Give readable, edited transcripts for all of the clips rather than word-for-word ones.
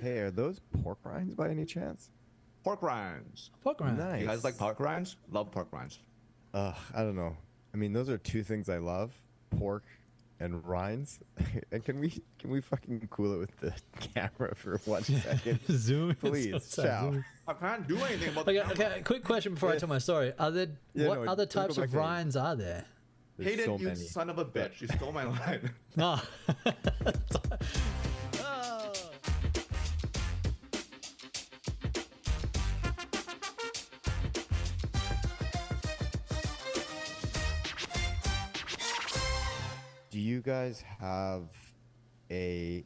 Hey, are those pork rinds by any chance? Pork rinds. Pork rinds. Nice. You guys like pork rinds? Love pork rinds. I don't know. I mean, those are two things I love: pork and rinds. And can we fucking cool it with the camera for 1 second? Zoom. Please, Sorry, ciao. zoom. I can't do anything about Okay, the camera. okay. Quick question before I tell my story. Are there what no, other don't go types of back to- rinds are there? There's Hayden, so you many. son of a bitch. You stole my line. Oh. Do you guys have a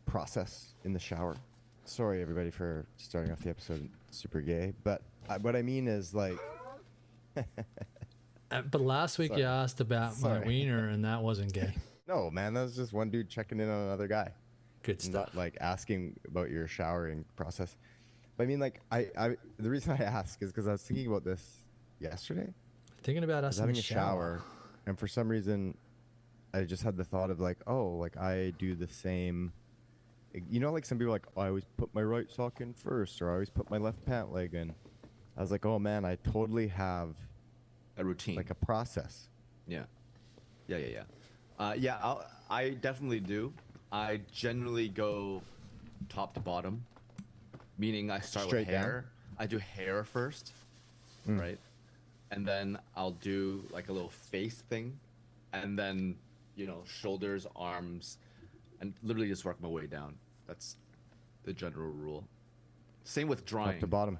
process in the shower? Sorry, everybody, for starting off the episode super gay, but what I mean is like, But last week you asked about my Sorry. wiener, and that wasn't gay. no, man, that was just one dude checking in on another guy. Good stuff. Not like asking about your showering process. But I mean, like, I the reason I ask is because I was thinking about this yesterday. Thinking about I us was in having the a shower, and for some reason, I just had the thought of like, oh, like I do the same. You know, like some people are like, oh, I always put my right sock in first, or I always put my left pant leg in. I was like, oh man, I totally have A routine. like a process. Yeah. I definitely do. I generally go top to bottom, meaning I start Straight with hair. I do hair first, right? And then I'll do like a little face thing, and then, shoulders, arms, and literally just work my way down. That's the general rule. Same with drying. Top to bottom.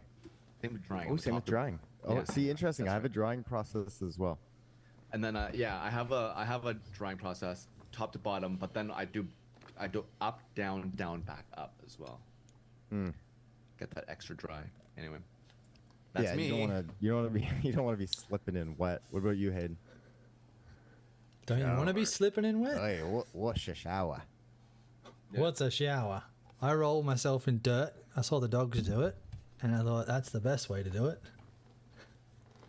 Same with drying. Oh, same with drying. Oh, Yeah. see, interesting. That's I have a right. drying process as well. And then I have a drying process, top to bottom, but then I do up, down, back, up as well. Get that extra dry. Anyway, that's yeah, me. you don't want to be you don't want to be slipping in wet. What about you, Hayden? Don't you want to be slipping in wet? Hey, what's your shower? Yeah. What's a shower? I roll myself in dirt. I saw the dogs do it, and I thought that's the best way to do it.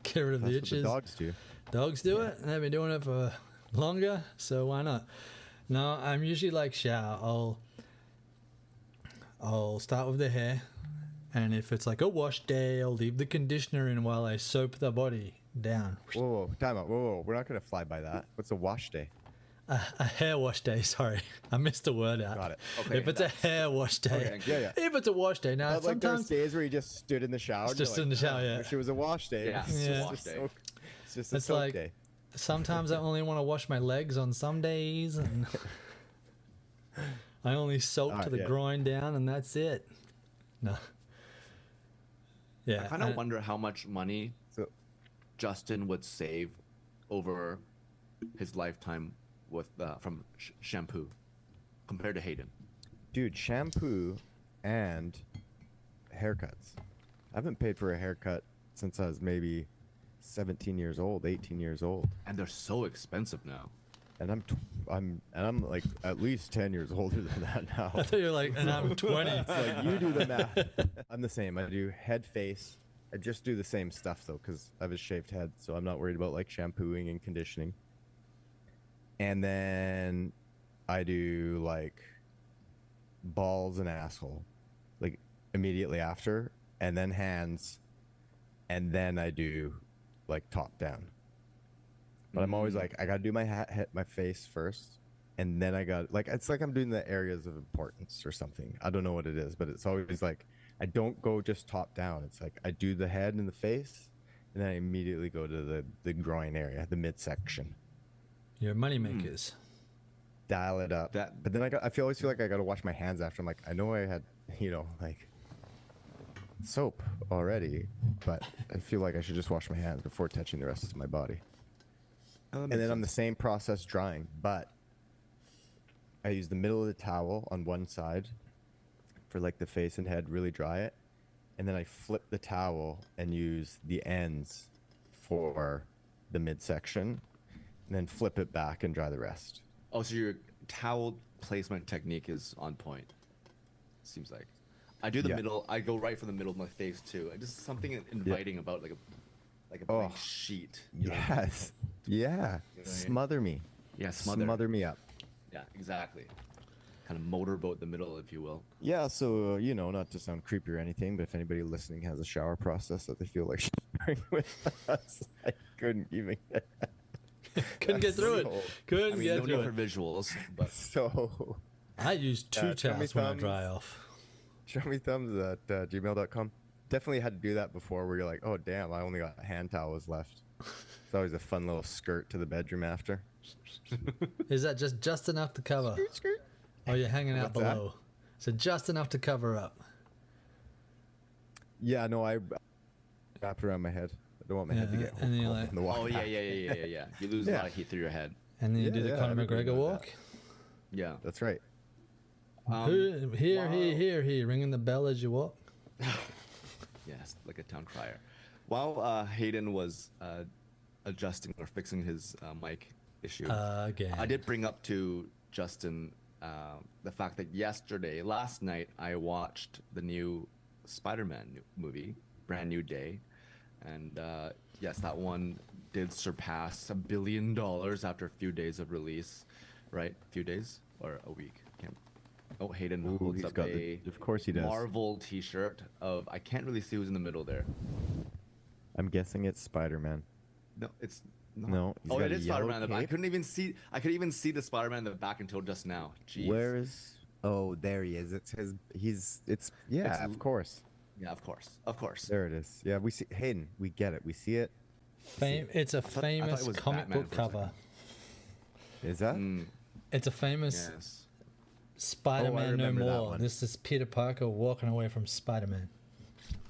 Get rid of That's the what the itches. dogs do. Dogs do it, and they've been doing it for longer, so why not? No, I'm usually like shower. I'll start with the hair, and if it's like a wash day, I'll leave the conditioner in while I soap the body down. Whoa, time out. Whoa, we're not gonna fly by that. What's a wash day? A hair wash day, sorry. I missed a word out. Got it. Okay, If it's a hair wash day. Okay, yeah. If it's a wash day. Now, Like there was sometimes days where you just stood in the shower. and just you're in the shower, yeah. Wish it was a wash day. Yeah, It's Yeah. just wash a day. soak- It's just a It's soak like- day. sometimes I only want to wash my legs on some days, and I only soak to the yeah. groin down, and that's it. No. Yeah. I kind of wonder how much money So Justin would save over his lifetime with from shampoo compared to Hayden. dude, shampoo and haircuts. I haven't paid for a haircut since I was maybe 17 years old, 18 years old. And they're so expensive now. And I'm like at least 10 years older than that now. I thought you were like, and I'm 20. It's like you do the math. I'm the same. I do head, face. I just do the same stuff though, because I have a shaved head, so I'm not worried about like shampooing and conditioning. And then I do like balls and asshole, like immediately after, and then hands, and then I do like top down. But I'm always like, I gotta do my my face first, and then I got like it's like I'm doing the areas of importance or something. I don't know what it is, but it's always like I don't go just top down. It's like I do the head and the face, and then I immediately go to the groin area, the midsection. You're money makers. Dial it up. That- But then I always feel like I gotta wash my hands after. I'm like, I know I had like soap already, but I feel like I should just wash my hands before touching the rest of my body. And then I'm the same process drying, but I use the middle of the towel on one side for like the face and head, really dry it. And then I flip the towel and use the ends for the midsection, and then flip it back and dry the rest. Oh, so your towel placement technique is on point. Seems like. I do the Yeah. middle. I go right for the middle of my face too. And just something inviting about like a Oh. blank sheet. You know? Yes. Yeah. You know what I mean? Smother me. Yeah, smother. Smother me up. Yeah, exactly. kind of motorboat in the middle, if you will. Yeah, so not to sound creepy or anything, but if anybody listening has a shower process that they feel like sharing with us, I couldn't even get Couldn't get through it. So- Couldn't I mean, get no through need it. for visuals, but So, I use two Chummy towels when I Thumbs. dry off. chummythumbs at gmail.com. Definitely had to do that before where you're like, oh, damn, I only got hand towels left. It's always a fun little skirt to the bedroom after. Is that just enough to cover? Oh, you're hanging out What's that? below. So just enough to cover up. Yeah, no, I wrap it around my head. I don't want my head to Yeah, get and then you're cold like- from the walk. oh yeah. You lose a Yeah. lot of heat through your head. And then you do Yeah, the yeah, Conor everybody McGregor knows walk. Yeah. That's right. Here, ringing the bell as you walk. Yes, like a town crier. While Hayden was adjusting or fixing his mic issue, Again. I did bring up to Justin the fact that last night, I watched the new Spider-Man movie, Brand New Day, and yes, that one did surpass $1 billion after a few days of release, right? A few days or a week? Can't. Oh, Hayden Ooh, holds he's up got a of course he does. Marvel T-shirt of I can't really see who's in the middle there. I'm guessing it's Spider-Man. No, it's not. No, he's Oh, got it a is yellow Spider-Man. in the back. I cape. couldn't even see. I could even see the Spider-Man in the back until just now. Jeez. Where is? Oh, there he is. It's his. Yeah, It's- of course. Yeah, of course, of course. There it is. Yeah, we see Hayden. We get it. We see it. It's a thought famous it was comic Batman book for a cover. Is that? Mm, It's a famous yes. Spider-Man No remember that More. one. This is Peter Parker walking away from Spider-Man.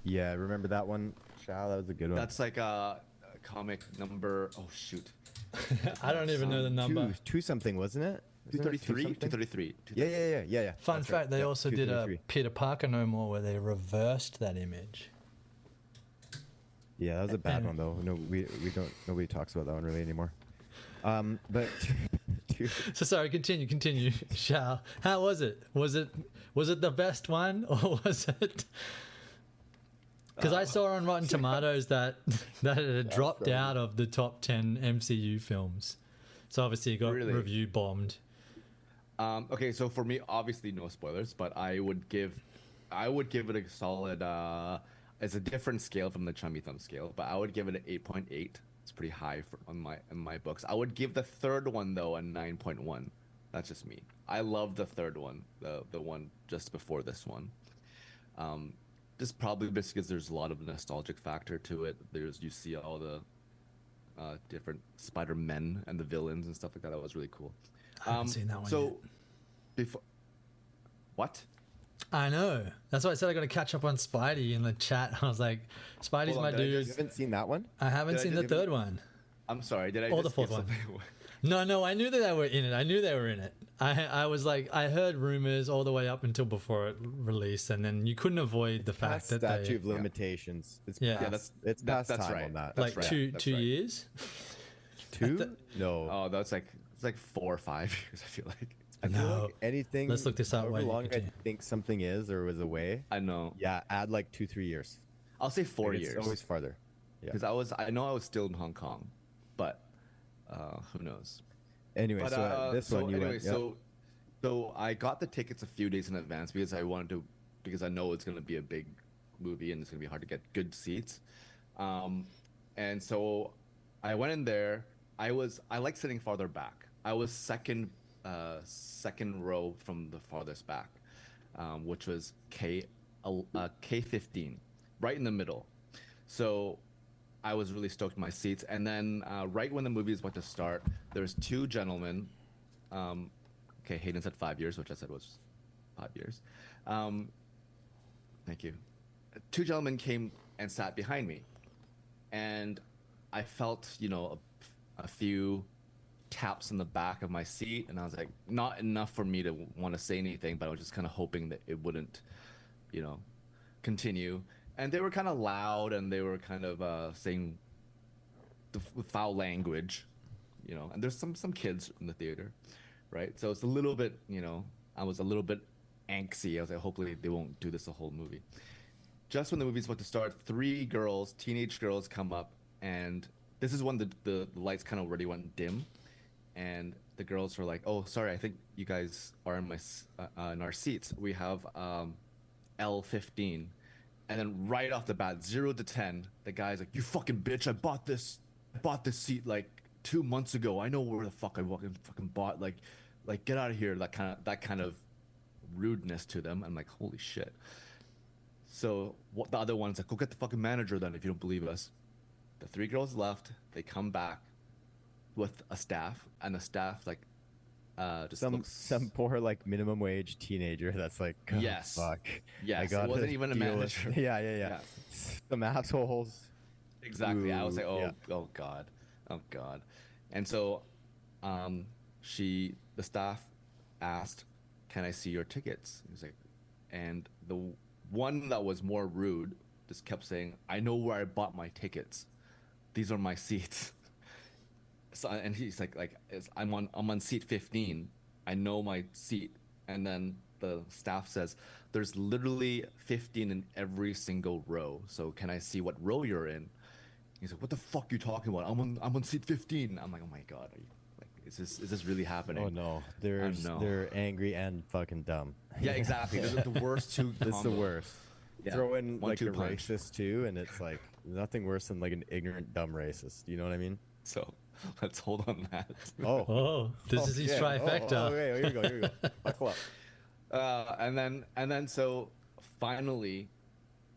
Yeah, I remember that one. Chow, that was a good one. That's like a comic number. Oh shoot. I don't even know the number. Two something, wasn't it? Wasn't it 233. something? 233. Yeah. Fun That's fact, right. they Yeah, also did a 233. Peter Parker No More where they reversed that image. Yeah, that was a bad And- one though. No, we don't. Nobody talks about that one really anymore. But So sorry, continue. Shao, how was it? Was it the best one, or was it? Because I saw on Rotten Tomatoes that it had dropped right. out of the top 10 MCU films. So obviously it got Really? review bombed. Okay, so for me, obviously no spoilers, but I would give it a solid. It's a different scale from the Chummy Thumbs scale, but I would give it an 8.8. It's pretty high in my books. I would give the third one though a 9.1. That's just me. I love the third one, the one just before this one. Just probably because there's a lot of nostalgic factor to it. You see all the different Spider-Men and the villains and stuff like that. That was really cool. I haven't seen that one So yet. before what? I know. That's why I said I got to catch up on Spidey in the chat. I was like, Spidey's Hold on, my did I dude. you haven't seen that one? I haven't did I seen the just- third one. I'm sorry. Did I? Or just the fourth give one. something away? No, I knew that they were in it. I knew they were in it. I was like, I heard rumors all the way up until before it released, and then you couldn't avoid the fact Past that statute they of limitations. It's Yeah. past, Yeah, it's past that's time right. on that. That's like right. two years. Two? No. Oh, that's like it's like 4 or 5 years. I feel like. I feel No. like anything. Let's look this up However while you long I continue. think something is or was away. I know. Yeah, add like 2-3 years. I'll say 4 Like, years. It's always farther. Yeah. Because I know I was still in Hong Kong, but who knows? Anyway, But so this one you went. Yeah. so I got the tickets a few days in advance because because I know it's gonna be a big movie and it's gonna be hard to get good seats. And so I went in there. I like sitting farther back. I was second row from the farthest back, which was K15, right in the middle. So I was really stoked with my seats. And then right when the movie was about to start, there's two gentlemen. Okay, Hayden said 5 years, which I said was 5 years. Thank you. Two gentlemen came and sat behind me. And I felt, a few taps in the back of my seat. And I was like, not enough for me to want to say anything, but I was just kind of hoping that it wouldn't, continue. And they were kind of loud and they were kind of saying the foul language, and there's some kids in the theater, right? So it's a little bit, I was a little bit angsty. I was like, hopefully they won't do this the whole movie. Just when the movie's about to start, 3 girls, teenage girls, come up, and this is when the lights kind of already went dim, and the girls were like, "Oh, sorry, I think you guys are in our seats. We have L15." And then right off the bat, 0 to 10, the guy's like, "You fucking bitch! I bought this seat like 2 months ago. I know where the fuck I fucking bought. Like get out of here." That kind of rudeness to them. I'm like, holy shit. So what the other one's like, "Go get the fucking manager then if you don't believe us." The three girls left. They come back with a staff, and the staff like just looks. Some poor like minimum wage teenager that's like, oh, Yes. fuck. Yes, I it wasn't even a deal with- manager. Yeah. Some assholes. Exactly. I was like, Ooh, oh, yeah. oh god, oh god. And so, the staff asked, "Can I see your tickets?" He was like, and the one that was more rude just kept saying, "I know where I bought my tickets. These are my seats." So, and he's like, I'm on seat 15. I know my seat. And then the staff says, "There's literally 15 in every single row. So can I see what row you're in?" He's like, "What the fuck are you talking about? I'm on seat 15." I'm like, oh my god, are you, like, is this really happening? Oh no, they're angry and fucking dumb. Yeah, exactly. Those are the worst two. This is the combos. worst. Yeah. Throw in like a 1-2 punch. racist too, and it's like nothing worse than like an ignorant dumb racist. You know what I mean? So let's hold on that. Oh, Oh, this is his yeah. trifecta. Oh, okay, here you go. Buckle up. And then so finally,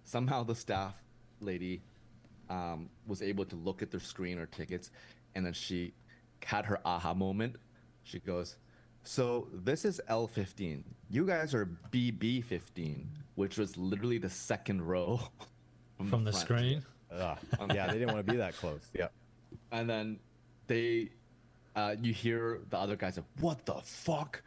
somehow the staff lady was able to look at their screen or tickets, and then she had her aha moment. She goes, "So this is L15. You guys are BB15," which was literally the second row From the front. screen. Yeah, they didn't want to be that close. Yeah. And then you hear the other guys like, "What the fuck?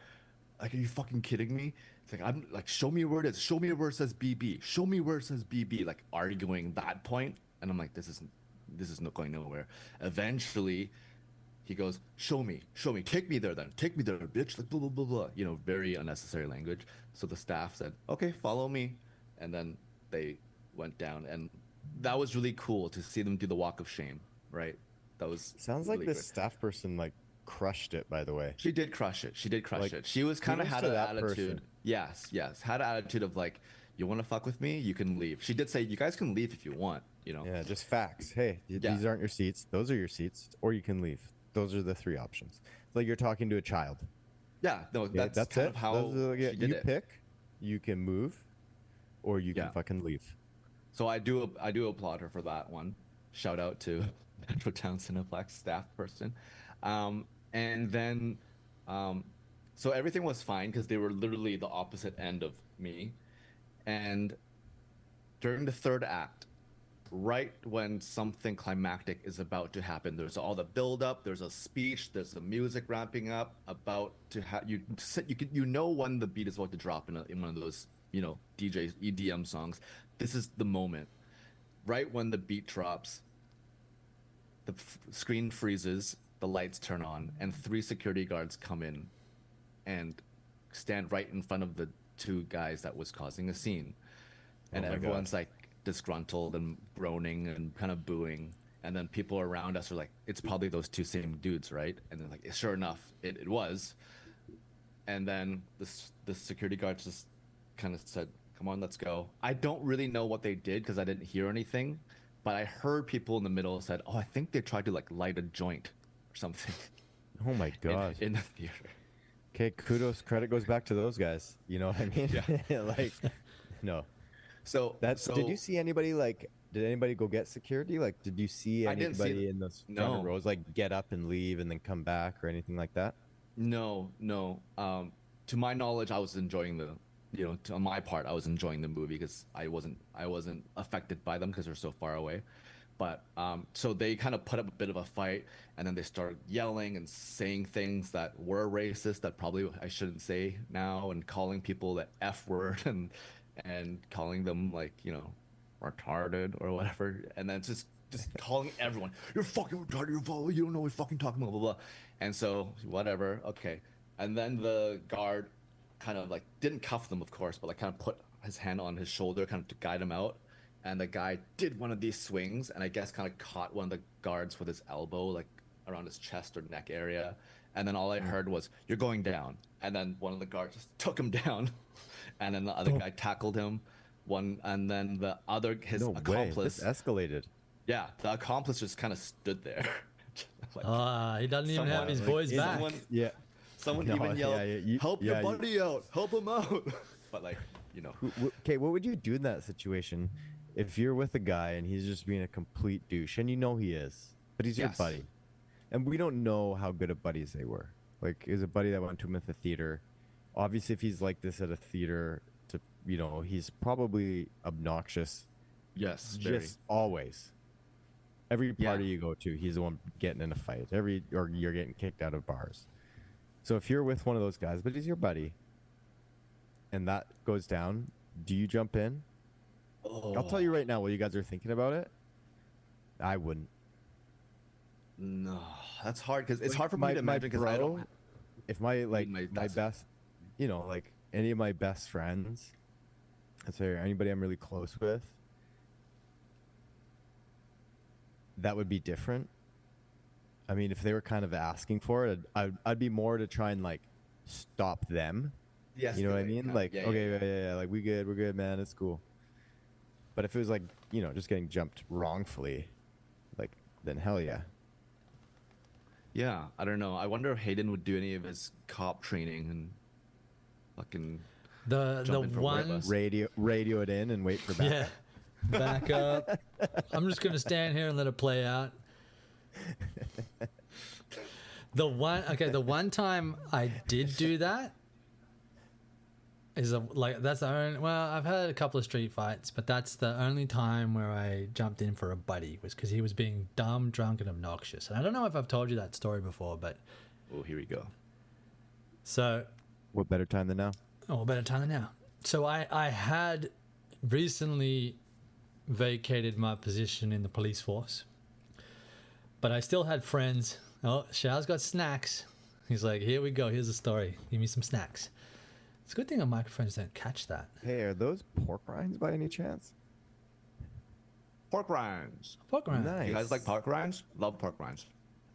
Like, are you fucking kidding me?" It's like, I'm like, "Show me where it is. Show me where it says BB. Show me where it says BB." Like arguing that point, and I'm like, this is not going nowhere. Eventually, he goes, "Show me. Take me there then. Take me there, bitch." Like blah blah blah blah. Very unnecessary language. So the staff said, "Okay, follow me," and then they went down, and that was really cool to see them do the walk of shame. Right? That was Sounds like really this good. staff person like crushed it. By the way. She did crush it. Like, She was kind of kudos had to an that attitude. person. Yes. Had an attitude of like, "You want to fuck with me? You can leave." She did say, "You guys can leave if you want." Yeah, just facts. Hey, Yeah. these aren't your seats. Those are your seats, or you can leave. Those are the three options. It's like you're talking to a child. Yeah. No, Yeah, that's kind it. of how Those are, she did you it. pick. You can move, or you Yeah. can fucking leave. So I do applaud her for that one. Shout out to Metro Town Cineplex staff person. And then, so everything was fine because they were literally the opposite end of me. And during the third act, right when something climactic is about to happen, there's all the build up, there's a speech, there's the music ramping up about to have you know when the beat is about to drop in one of those DJ EDM songs. This is the moment. Right when the beat drops, the screen freezes, the lights turn on, and 3 security guards come in and stand right in front of the 2 guys that was causing a scene. And Oh my everyone's God. like disgruntled and groaning and kind of booing. And then people around us are like, "It's probably those 2 same dudes, right?" And then like, sure enough, it was. And then the security guards just kind of said, "Come on, let's go." I don't really know what they did because I didn't hear anything, but I heard people in the middle said, "Oh, I think they tried to like light a joint or something." Oh my God. in the theater. Okay, credit goes back to those guys. You know what I mean? Yeah. Like, no. So Did you see anybody like? Did anybody go get security? Like, did you see I didn't see anybody in those front No. rows like get up and leave and then come back or anything like that? No. To my knowledge, I was enjoying on my part, I was enjoying the movie because I wasn't affected by them because they're so far away. But so they kind of put up a bit of a fight, and then they started yelling and saying things that were racist that probably I shouldn't say now, and calling people the F word and calling them like retarded or whatever, and then just calling everyone, "You're fucking retarded, you don't know what you're fucking talking about, blah blah blah." And so whatever, okay. And then the guard kind of like didn't cuff them, of course, but like kind of put his hand on his shoulder kind of to guide him out. And the guy did one of these swings, and I guess kind of caught one of the guards with his elbow like around his chest or neck area, and then all I heard was, "You're going down," and then one of the guards just took him down, and then the other guy tackled him, and then his No way. accomplice. This escalated. Yeah, the accomplice just kind of stood there. He doesn't even have his boys back. Someone No, even yelled, "Help your buddy out! Help him out!" But like, you know. Okay, what would you do in that situation if you're with a guy and he's just being a complete douche, and you know he is, but he's your Yes. buddy, and we don't know how good of buddies they were. Like, is a buddy that went to him at the theater. Obviously, if he's like this at a theater, he's probably obnoxious. Yes, very. Just always. Every Yeah. party you go to, he's the one getting in a fight. Or you're getting kicked out of bars. So if you're with one of those guys, but he's your buddy, and that goes down, do you jump in? I'll tell you right now, while you guys are thinking about it, I wouldn't. No, that's hard because it's hard for my, me to imagine because I don't. If my my best, like any of my best friends, let's say anybody I'm really close with, that would be different. I mean, if they were kind of asking for it, I'd be more to try and like stop them. Yes, You know what I mean? Like, yeah, okay, yeah, like we're good, man, it's cool. But if it was like, just getting jumped wrongfully, like, then hell yeah. Yeah, I don't know. I wonder if Hayden would do any of his cop training and fucking The jump in for ones, Radio it in and wait for yeah, backup. back up. I'm just gonna stand here and let it play out. The one time I did do that is that's the only. Well, I've had a couple of street fights, but that's the only time where I jumped in for a buddy was because he was being dumb, drunk, and obnoxious. And I don't know if I've told you that story before, but Oh, here we go. so What better time than now? oh, better time than now. So I had recently vacated my position in the police force, but I still had friends. Oh, Xiao's got snacks. He's like, here we go. Here's a story. Give me some snacks. It's a good thing our microphones don't catch that. Hey, are those pork rinds by any chance? Pork rinds. Pork rind. Nice. You guys like pork rinds? Love pork rinds.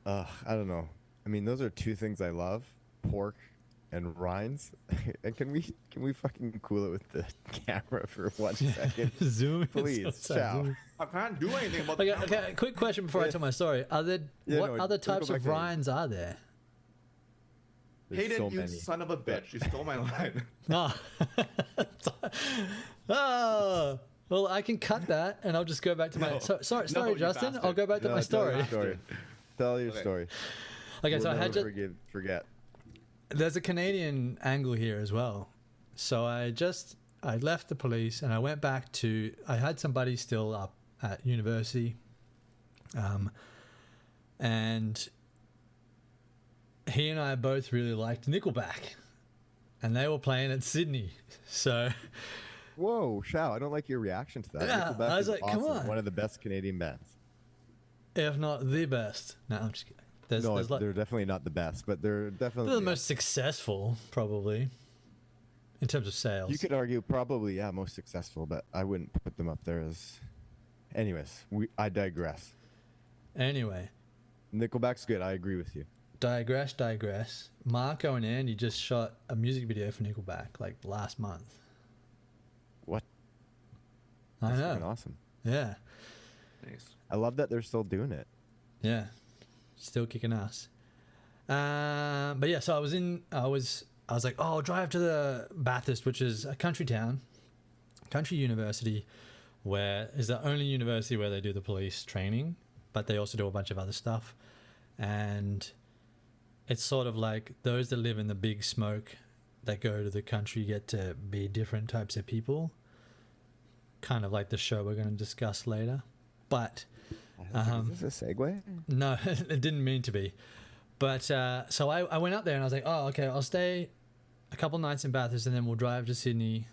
I don't know. I mean, those are two things I love: pork and rinds. And can we fucking cool it with the camera for 1 second? Zoom. Please, Sorry, ciao. zoom. I can't do anything about Okay, okay. Quick question before I tell my story. Are there what no, other don't go types back of to it. rinds are there? There's Hayden, so you many. son of a bitch! You stole my line. Oh. Oh. Well, I can cut that, and I'll just go back to my. No. Sorry, No, you Justin. bastard. I'll go back to No, my tell story. your story. Tell your Okay. story. Okay, so We'll I had never just. forget. There's a Canadian angle here as well. So I left the police and I went back to. I had somebody still up at university, and he and I both really liked Nickelback, and they were playing at Sydney. So Whoa, Shao, I don't like your reaction to that. Yeah, Nickelback I was is like, come awesome. on. One of the best Canadian bands. if not the best, no, I'm just kidding. No, There's like, they're definitely not the best, but they're definitely they're the most successful, probably, in terms of sales. You could argue probably, yeah, most successful, but I wouldn't put them up there as. Anyways, I digress. Anyway, Nickelback's good. I agree with you. digress. Marco and Andy just shot a music video for Nickelback like last month. What? I That's know. fucking awesome. Yeah, Nice. I love that they're still doing it. yeah, still kicking ass. But yeah, so I was like, oh, I'll drive to the Bathurst, which is a country town, country university, where is the only university where they do the police training, but they also do a bunch of other stuff, and it's sort of like those that live in the big smoke that go to the country get to be different types of people, kind of like the show we're going to discuss later. But Is this a segue? no, it didn't mean to be. But so I went up there and I was like, oh, okay, I'll stay a couple nights in Bathurst and then we'll drive to Sydney,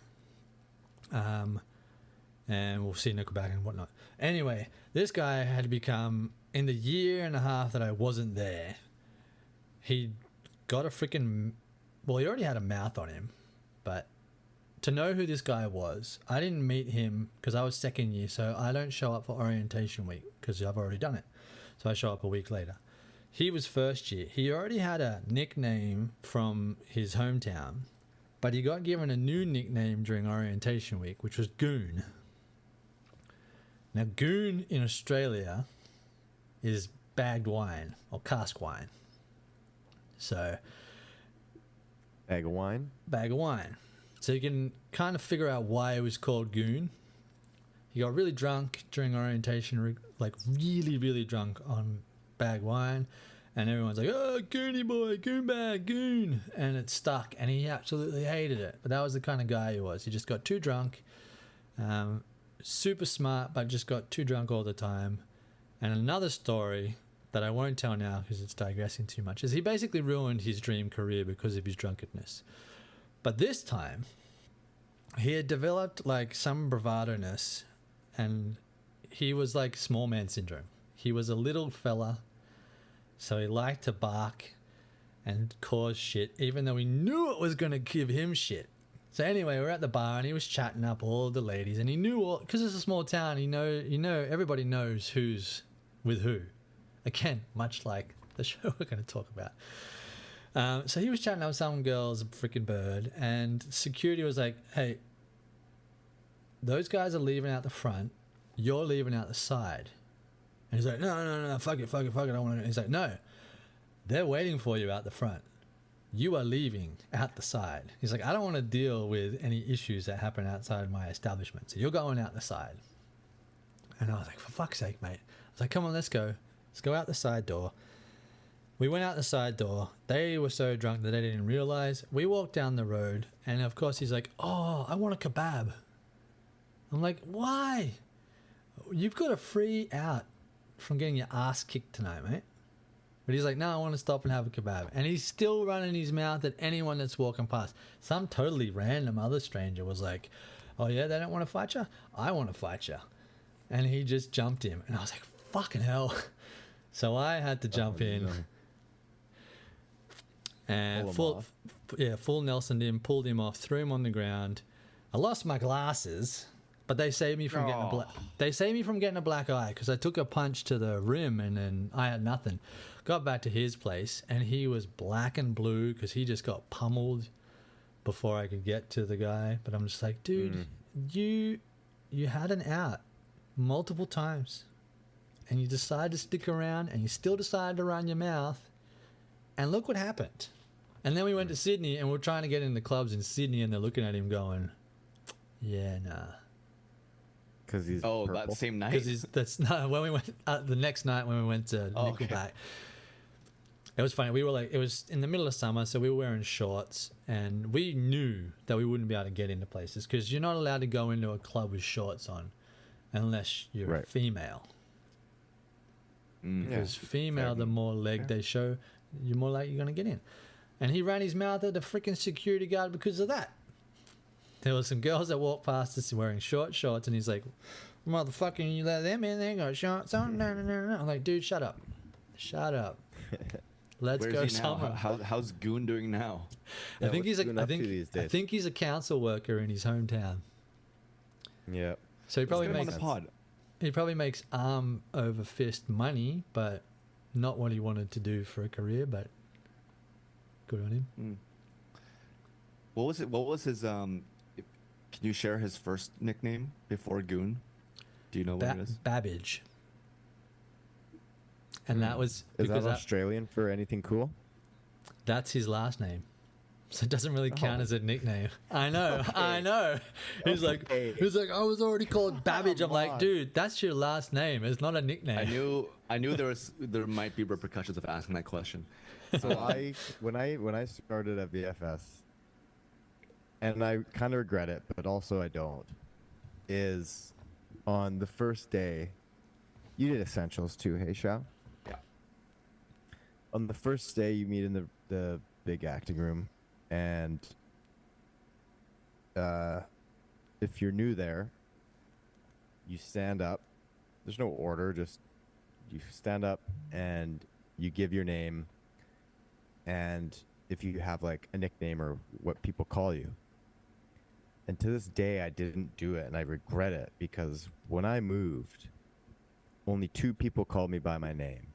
and we'll see Nickelback and whatnot. Anyway, this guy had become, in the year and a half that I wasn't there, he got a freaking, well, he already had a mouth on him, but to know who this guy was, I didn't meet him because I was second year, so I don't show up for orientation week because I've already done it. So I show up a week later. he was first year. He already had a nickname from his hometown, but he got given a new nickname during orientation week, which was Goon. Now, Goon in Australia is bagged wine or cask wine. So, Bag of wine. bag of wine. So you can kind of figure out why it was called Goon. He got really drunk during orientation, like really, really drunk on bag wine, and everyone's like, "Oh, Goonie boy, goon bag, goon," and it stuck, and he absolutely hated it. But that was the kind of guy he was. He just got too drunk, super smart, but just got too drunk all the time. And another story that I won't tell now because it's digressing too much is he basically ruined his dream career because of his drunkenness. But this time, he had developed like some bravado-ness, and he was like small man syndrome. He was a little fella, so he liked to bark and cause shit, even though he knew it was going to give him shit. So anyway, we're at the bar, and he was chatting up all the ladies, and he knew all, because it's a small town, you know, everybody knows who's with who. Again, much like the show we're going to talk about. So he was chatting up with some girls, a freaking bird, and security was like, "Hey, those guys are leaving out the front. You're leaving out the side." And he's like, no, fuck it, I don't want to. He's like, "No, they're waiting for you out the front. You are leaving out the side." He's like, "I don't want to deal with any issues that happen outside my establishment. So you're going out the side." And I was like, "For fuck's sake, mate." I was like, "Come on, let's go. Let's go out the side door." We went out the side door. They were so drunk that they didn't realize. We walked down the road, and of course he's like, "Oh, I want a kebab." I'm like, "Why? You've got a free out from getting your ass kicked tonight, mate." But he's like, "No, I want to stop and have a kebab." And he's still running his mouth at anyone that's walking past. Some totally random other stranger was like, "Oh yeah, they don't want to fight you? I want to fight you." And he just jumped him. And I was like, fucking hell. So I had to jump in. No. And Pull him full Nelsoned him, pulled him off, threw him on the ground. I lost my glasses, but they saved me from getting a black eye because I took a punch to the rim and then I had nothing. Got back to his place and he was black and blue because he just got pummeled before I could get to the guy. But I'm just like, dude, you had an out multiple times and you decided to stick around and you still decided to run your mouth, and look what happened. And then we went to Sydney and we're trying to get in the clubs in Sydney and they're looking at him going, "Yeah, nah." Because he's Oh, purple. that same night. Because that's not when we went the next night when we went to Oh, Nickelback. okay. It was funny. We were like, it was in the middle of summer, so we were wearing shorts, and we knew that we wouldn't be able to get into places because you're not allowed to go into a club with shorts on unless you're Right. female. Because female, the more leg they show, you're more likely you're going to get in. And he ran his mouth at the freaking security guard because of that. There were some girls that walked past us wearing short shorts, and he's like, "Motherfucking, you let them in, they got shorts on." No. I'm like, "Dude, shut up. Shut up. Let's Where's go he now? somewhere." How's Goon doing now? I think what's he's Goon up to these I days? think he's a council worker in his hometown. Yeah. So he probably Let's get him makes on the pod. he probably makes arm over fist money, but not what he wanted to do for a career. But good on him. What was his can you share his first nickname before Goon? Do you know what it is? Babbage. And that was Is because that Australian for anything cool? that's his last name. So it doesn't really count Oh. as a nickname. I know, I know. He's Okay. like, "I was already called Babbage." I'm Come like, on. "Dude, that's your last name. It's not a nickname." I knew there might be repercussions of asking that question. So when I started at VFS, and I kind of regret it, but also I don't, is on the first day, you did essentials too, hey Shao? Yeah. On the first day, you meet in the big acting room, and if you're new there, you stand up. There's no order, just you stand up and you give your name, and if you have like a nickname or what people call you. And to this day, I didn't do it, and I regret it because when I moved, only 2 people called me by my name.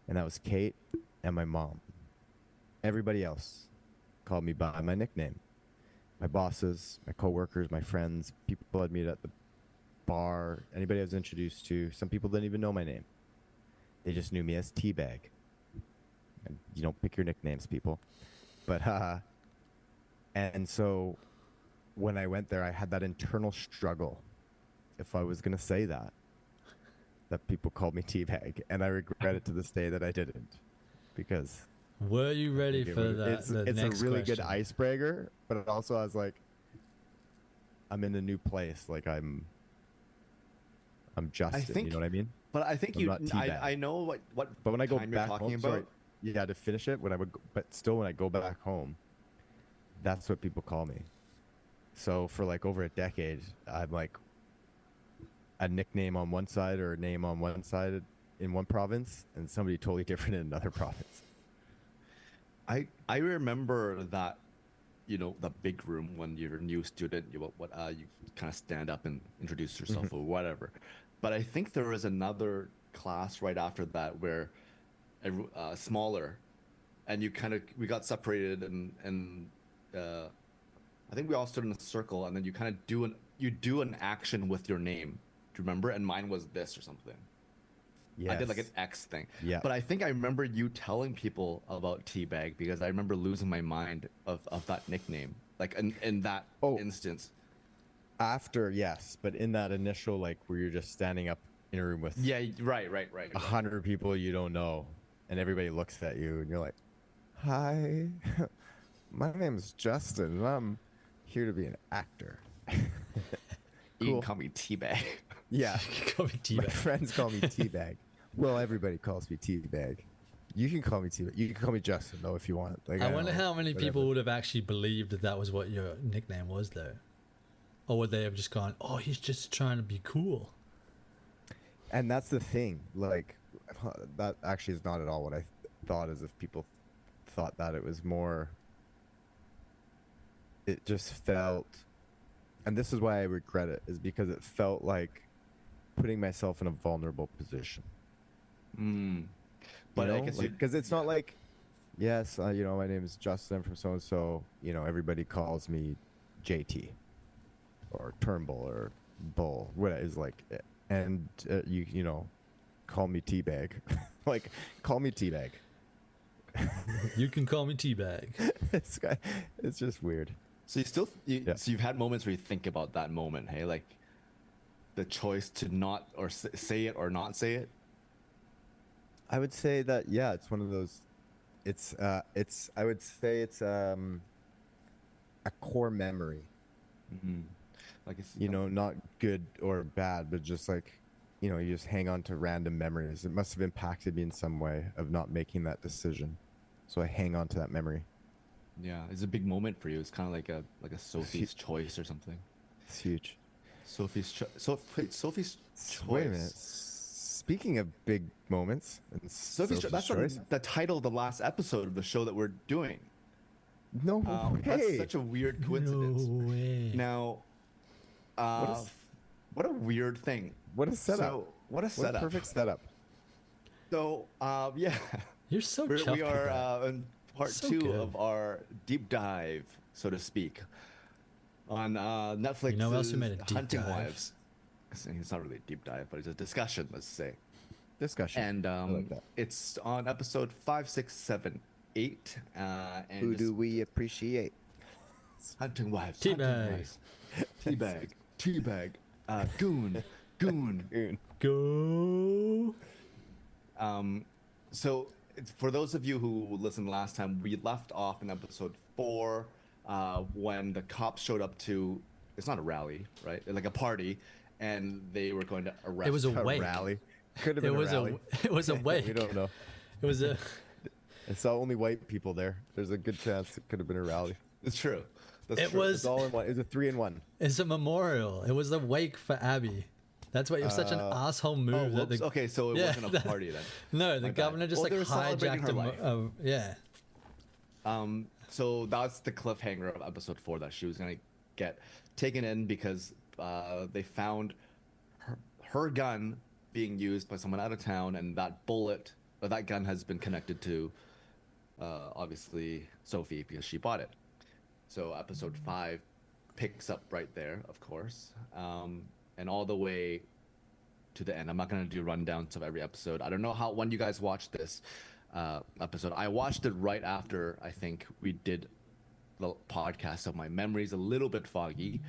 and that was Kate and my mom. Everybody else called me by my nickname. My bosses, my coworkers, my friends, people I'd meet at the bar, anybody I was introduced to. Some people didn't even know my name. They just knew me as Teabag. And you don't pick your nicknames, people. But and so when I went there, I had that internal struggle if I was going to say that people called me Teabag, and I regret it to this day that I didn't, because were you ready for that? It's a really good icebreaker, but also I was like, I'm in a new place. Like I'm Justin. You know what I mean? But I think I know what. But when I go time back you're talking home, about. sorry, yeah, to finish it. When I go back home, that's what people call me. So for like over a decade, I'm like a nickname on one side or a name on one side in one province, and somebody totally different in another province. I remember that, the big room when you're a new student, you kind of stand up and introduce yourself or whatever. But I think there was another class right after that where smaller, and we got separated, and I think we all stood in a circle, and then you kind of do an action with your name. Do you remember? And mine was this or something. Yes. I did like an X thing. Yeah. But I think I remember you telling people about Teabag, because I remember losing my mind of that nickname, like in that instance. After, yes, but in that initial, like, where you're just standing up in a room with right 100 people you don't know, and everybody looks at you, and you're like, hi, my name is Justin, and I'm here to be an actor. You can call me Teabag. Yeah. You can call me Teabag. My friends call me Teabag. Well, everybody calls me Teabag. You can call me Teabag. You can call me Justin, though, if you want. Like, I wonder how many people would have actually believed that was what your nickname was, though. Or would they have just gone, oh, he's just trying to be cool? And that's the thing. Like, that actually is not at all what I thought, as if people thought that. It was more... It just felt... And this is why I regret it, is because it felt like putting myself in a vulnerable position. But I guess because it's not like, yes, my name is Justin from so and so. Everybody calls me JT or Turnbull or Bull. What is like, and call me Teabag. Like, call me Teabag. You can call me Teabag. It's just weird. So so you've had moments where you think about that moment, hey, like the choice to not or say it or not say it. I would say that, yeah, it's one of those. I would say it's a core memory. Mm-hmm. Like it's not good or bad, but just like, you just hang on to random memories. It must have impacted me in some way of not making that decision, so I hang on to that memory. Yeah, it's a big moment for you. It's kind of like a Sophie's choice or something. It's huge. Sophie's choice. Wait a minute. Speaking of big moments, and Sophie's choice. The title of the last episode of the show that we're doing. No way. That's such a weird coincidence. No way. Now, what a weird thing. What a setup. What a setup. Perfect setup. So, yeah. You're so chuffed we are with that. in part So 2 good. of our deep dive, so to speak, on Netflix's You know who else who made a deep Hunting dive? Wives. It's not really a deep dive, but it's a discussion, let's say. Discussion. And I like that. it's on episode 5, 6, 7, 8. And Who do we appreciate? Hunting Wives. Teabag. Hunting Wives. Teabag. Goon. Go. So for those of you who listened last time, we left off in episode 4 when the cops showed up to, it's not a rally, right? Like a party, and they were going to arrest. It was a wake. Rally. Could have been a rally. It was a wake. We don't know. It was a. I saw only white people there. There's a good chance it could have been a rally. It's true. That's It true. was. It's all in one. It was a 3-in-1. It's a memorial. It was a wake for Abby. That's why it was such an asshole move. that Whoops. the, Okay, so it Yeah, wasn't a party then. No, the My bad. governor just Well, they were celebrating hijacked her him. life. Yeah. So that's the cliffhanger of episode 4, that she was gonna get taken in because they found her gun being used by someone out of town, and that bullet, that gun has been connected to obviously Sophie because she bought it. So episode 5 picks up right there, of course, and all the way to the end. I'm not gonna do rundowns of every episode. I don't know when you guys watched this episode. I watched it right after I think we did the podcast, so my memory's a little bit foggy.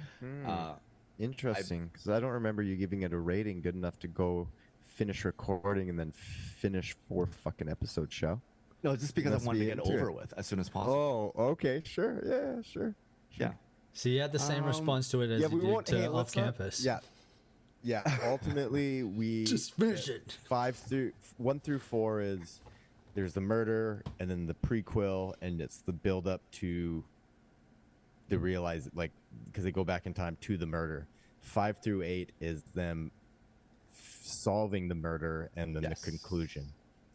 Interesting, because I don't remember you giving it a rating good enough to go finish recording and then finish 4 fucking episode show. No, it's just because I Must wanted be to get into over it. with as soon as possible. Oh, okay, sure, yeah, sure. Yeah. So you had the same response to it as you did to Off Campus. Yeah. Ultimately, we Just finish it. 1 through 4 is there's the murder, and then the prequel, and it's the build up to the realize, like, because they go back in time to the murder. 5 through 8 is them solving the murder, and then the conclusion.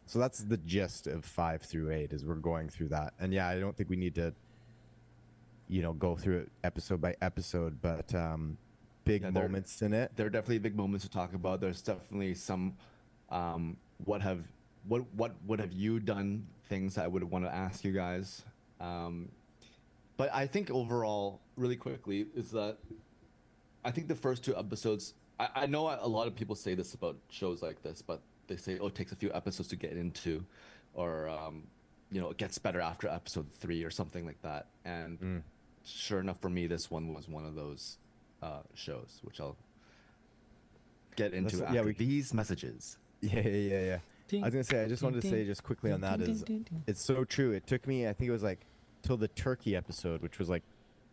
So that's the gist of 5 through 8 is we're going through that. And yeah, I don't think we need to, go through it episode by episode, but big moments in it. There are definitely big moments to talk about. There's definitely some what would have you done things I would want to ask you guys. But I think overall, really quickly, is that I think the first 2 episodes, I know a lot of people say this about shows like this, but they say, it takes a few episodes to get into, or, it gets better after episode 3 or something like that. And sure enough, for me, this one was one of those shows, which I'll get into after these messages. Yeah. I was going to say, I just wanted to say just quickly on that is, it's so true. It took me, I think it was like till the turkey episode, which was like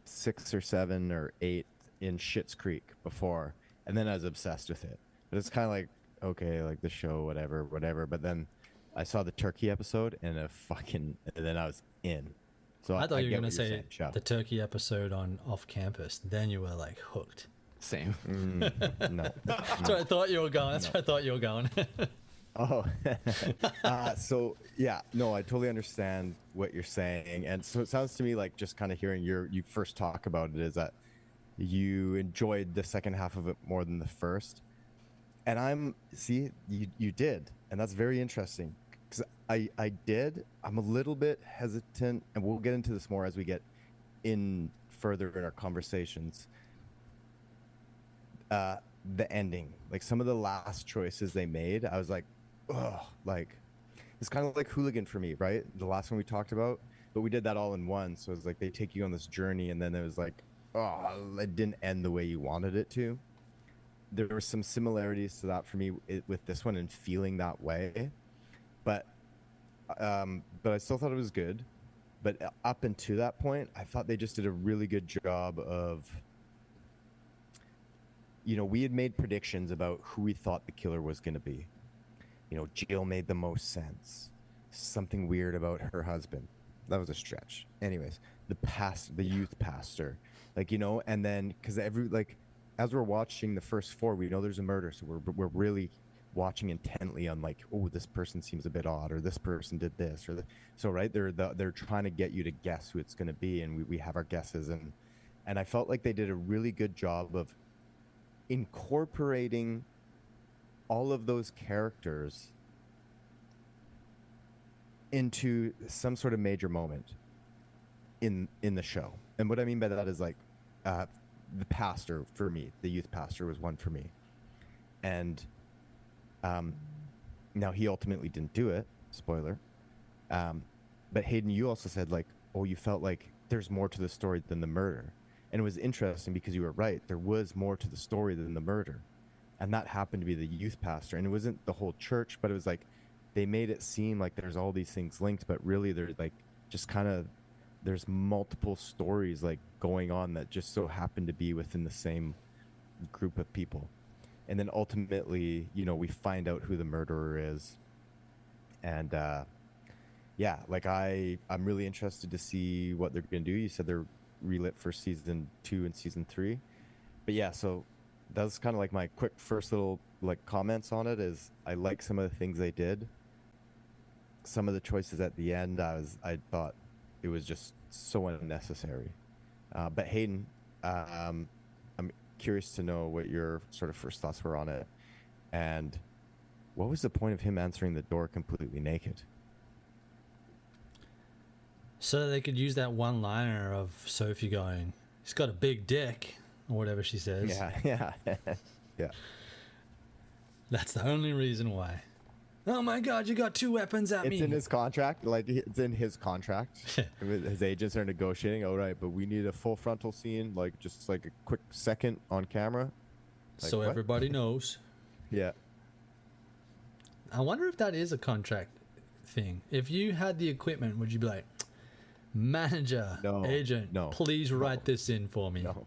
6 or 7 or 8 in Schitt's Creek before, and then I was obsessed with it. But it's kind of like, okay, like the show, whatever. But then I saw the turkey episode, and then I was in. So I thought you were going to say the turkey episode on Off Campus. Then you were like hooked. Same. No. That's where I thought you were going. That's where I thought you were going. Oh, so yeah, no, I totally understand what you're saying, and so it sounds to me like just kind of hearing you first talk about it is that you enjoyed the second half of it more than the first, and you did, and that's very interesting because I did. I'm a little bit hesitant, and we'll get into this more as we get in further in our conversations. The ending, like some of the last choices they made, I was like, ugh, like it's kind of like Hooligan for me, right? The last one we talked about, but we did that all in one. So it's like they take you on this journey, and then it was like, oh, it didn't end the way you wanted it to. There were some similarities to that for me with this one and feeling that way, but I still thought it was good. But up until that point, I thought they just did a really good job of, we had made predictions about who we thought the killer was going to be. Jill made the most sense. Something weird about her husband. That was a stretch. Anyways, the youth pastor, and then because as we're watching the first 4, we know there's a murder, so we're really watching intently on like, oh, this person seems a bit odd, or this person did this, so right, they're trying to get you to guess who it's going to be, and we have our guesses, and I felt like they did a really good job of incorporating all of those characters into some sort of major moment in the show. And what I mean by that is like the pastor for me, the youth pastor was one for me. And now he ultimately didn't do it, spoiler. But Hayden, you also said like, oh, you felt like there's more to the story than the murder. And it was interesting because you were right. There was more to the story than the murder. And that happened to be the youth pastor. And it wasn't the whole church, but it was like they made it seem like there's all these things linked, but really they're like just kind of there's multiple stories like going on that just so happen to be within the same group of people. And then ultimately, we find out who the murderer is. And I'm really interested to see what they're going to do. You said they're relit for season 2 and season 3, but yeah, so that's kind of like my quick first little like comments on it is I like some of the things they did. Some of the choices at the end, I thought it was just so unnecessary. But Hayden, I'm curious to know what your sort of first thoughts were on it, and what was the point of him answering the door completely naked? So they could use that one liner of Sophie going, he's got a big dick, or whatever she says. Yeah. Yeah. That's the only reason why. Oh my God, you got 2 weapons at me. It's in his contract. Like, it's in his contract. His agents are negotiating. All right, but we need a full frontal scene, like just like a quick second on camera. Like, so what? everybody knows. Yeah. I wonder if that is a contract thing. If you had the equipment, would you be like, manager, agent, please write this in for me? No.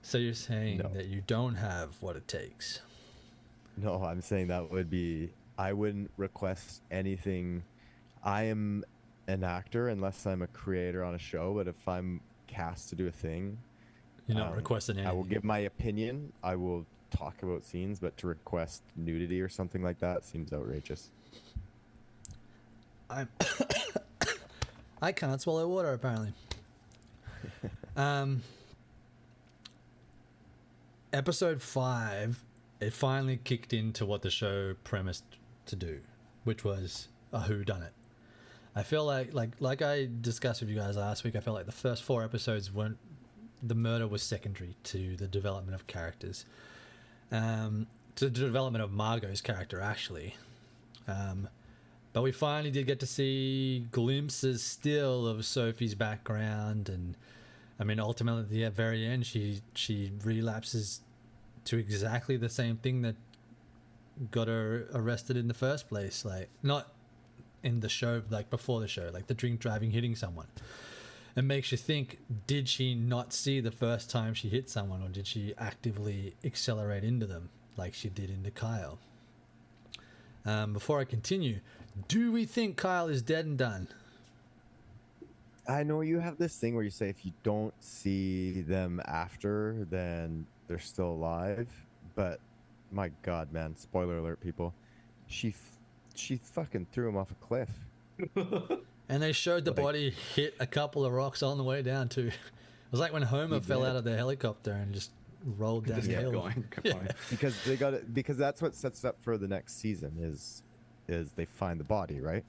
So you're saying that you don't have what it takes. No, I'm saying that would be, I wouldn't request anything. I am an actor unless I'm a creator on a show, but if I'm cast to do a thing, you're not requesting anything. I will give my opinion. I will talk about scenes, but to request nudity or something like that seems outrageous. I can't swallow water, apparently. Episode 5, it finally kicked into what the show premised to do, which was a whodunit. I feel like I discussed with you guys last week, I felt like the first 4 episodes weren't, the murder was secondary to the development of characters. To the development of Margot's character, actually. But we finally did get to see glimpses still of Sophie's background, and I mean, ultimately at the very end, she relapses to exactly the same thing that got her arrested in the first place. Like, not in the show, like before the show, like the drink driving, hitting someone. It makes you think, did she not see the first time she hit someone, or did she actively accelerate into them like she did into Kyle? Before I continue, do we think Kyle is dead and done? I know you have this thing where you say if you don't see them after, then they're still alive. But my God, man, spoiler alert, people. She fucking threw him off a cliff. And they showed the body hit a couple of rocks on the way down too. It was like when Homer fell out of the helicopter and just rolled down the hill. Kept going. Because they got it. Because that's what sets up for the next season is they find the body, right?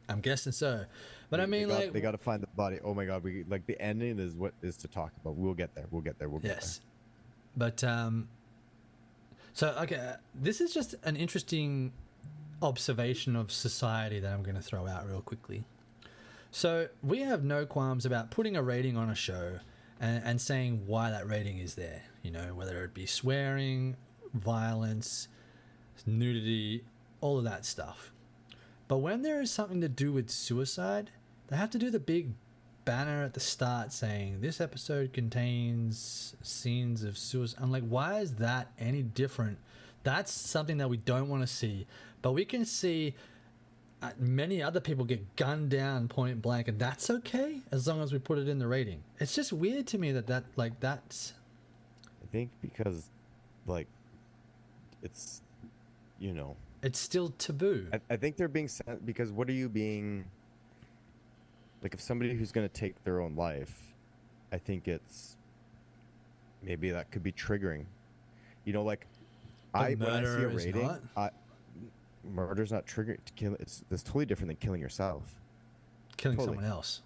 I'm guessing so. But I mean, they got to find the body. Oh my God, we like the ending is what is to talk about. We'll get there. We'll get there. Yes. But so okay, this is just an interesting observation of society that I'm going to throw out real quickly. So we have no qualms about putting a rating on a show and saying why that rating is there. You know, whether it be swearing, violence, nudity, all of that stuff. But when there is something to do with suicide, they have to do the big banner at the start saying this episode contains scenes of suicide. I'm like, why is that any different? That's something that we don't want to see. But we can see many other people get gunned down point blank, and that's okay as long as we put it in the rating. It's just weird to me that's. I think because, like, it's, you know, it's still taboo. I think they're being sent because what are you being? Like, if somebody who's going to take their own life, I think it's maybe that could be triggering. You know, like when I see a rating, murder's not triggering. It's totally different than killing yourself. Killing someone else.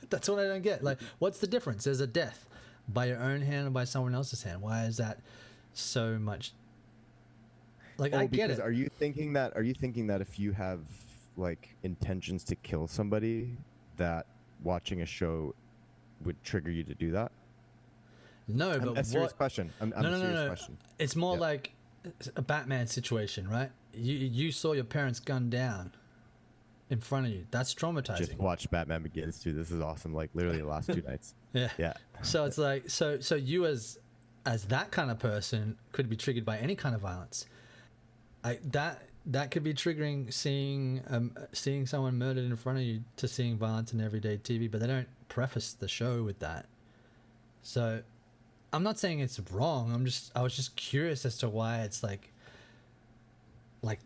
That's what I don't get. Like, what's the difference? There's a death by your own hand or by someone else's hand. Why is that so much? Like, I get it. Are you thinking that if you have like intentions to kill somebody, that watching a show would trigger you to do that? No, but a serious question. No. Question. It's more like a Batman situation, right? You saw your parents gunned down in front of you. That's traumatizing. Just watch Batman Begins too. This is awesome. Like literally the last 2 nights. Yeah. So it's like so you as that kind of person could be triggered by any kind of violence. That could be triggering seeing someone murdered in front of you to seeing violence in everyday TV, but they don't preface the show with that. So I'm not saying it's wrong. I was just curious as to why it's like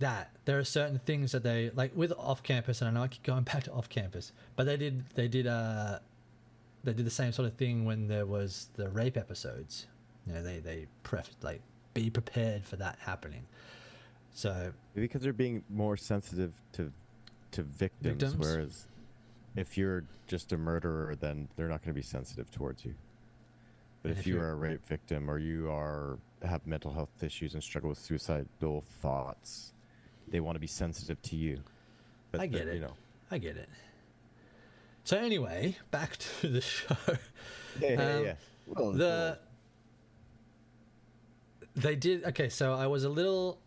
that. There are certain things that they like with off campus, and I know I keep going back to off campus, but they did the same sort of thing when there was the rape episodes. You know, they prefaced like be prepared for that happening. So Maybe because they're being more sensitive to victims, whereas if you're just a murderer, then they're not going to be sensitive towards you. But if you are a rape victim or you have mental health issues and struggle with suicidal thoughts, they want to be sensitive to you. But I get it. You know. I get it. So anyway, back to the show. Yeah. Well, they did okay. So I was a little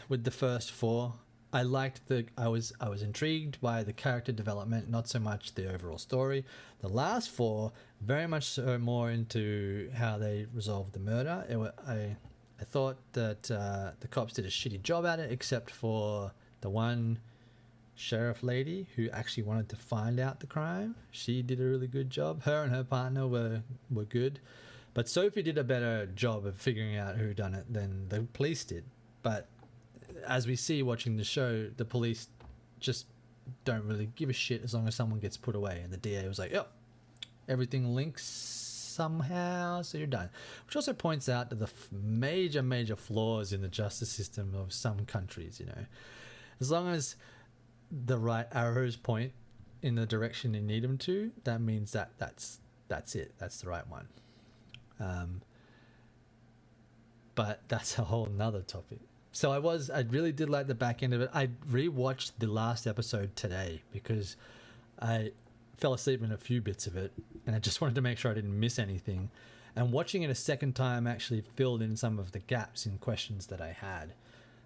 with the first 4. I liked I was intrigued by the character development, not so much the overall story. The last 4, very much so more into how they resolved the murder. I thought that the cops did a shitty job at it, except for the one sheriff lady who actually wanted to find out the crime. She did a really good job. Her and her partner were good, but Sophie did a better job of figuring out who done it than the police did. But as we see watching the show, the police just don't really give a shit as long as someone gets put away. And the DA was like, "Yep, everything links somehow, so you're done." Which also points out to the major flaws in the justice system of some countries. You know, as long as the right arrows point in the direction you need them to, that means that's it. That's the right one. But that's a whole nother topic. So I really did like the back end of it. I rewatched the last episode today because I fell asleep in a few bits of it, and I just wanted to make sure I didn't miss anything. And watching it a second time actually filled in some of the gaps in questions that I had,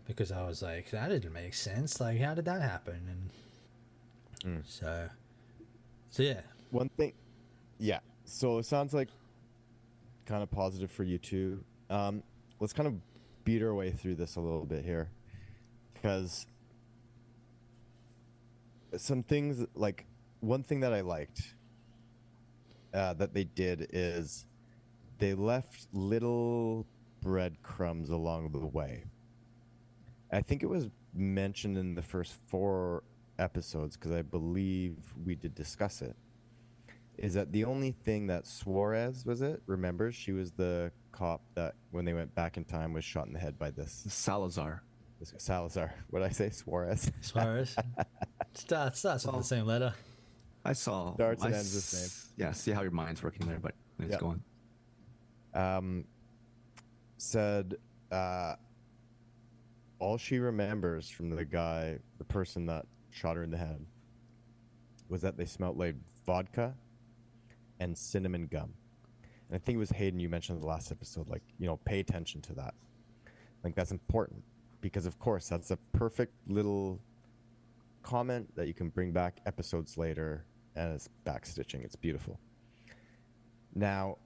because I was like, that didn't make sense. Like, how did that happen? And so yeah. One thing, yeah. So it sounds like kind of positive for you too. Let's kind of beat our way through this a little bit here, because some things, like one thing that I liked that they did is they left little breadcrumbs along the way. I think it was mentioned in the first 4 episodes, because I believe we did discuss it, is that the only thing that Suarez, remembers, she was the cop that when they went back in time was shot in the head by this Salazar. What did I say? Suarez. Starts with the same letter. I saw. Starts and ends the same. Yeah, see how your mind's working there, but it's going. Said all she remembers from the person that shot her in the head, was that they smelled like vodka and cinnamon gum. And I think it was Hayden, you mentioned in the last episode, like, you know, pay attention to that. Like, that's important, because of course that's a perfect little comment that you can bring back episodes later, and it's backstitching. It's beautiful. Now,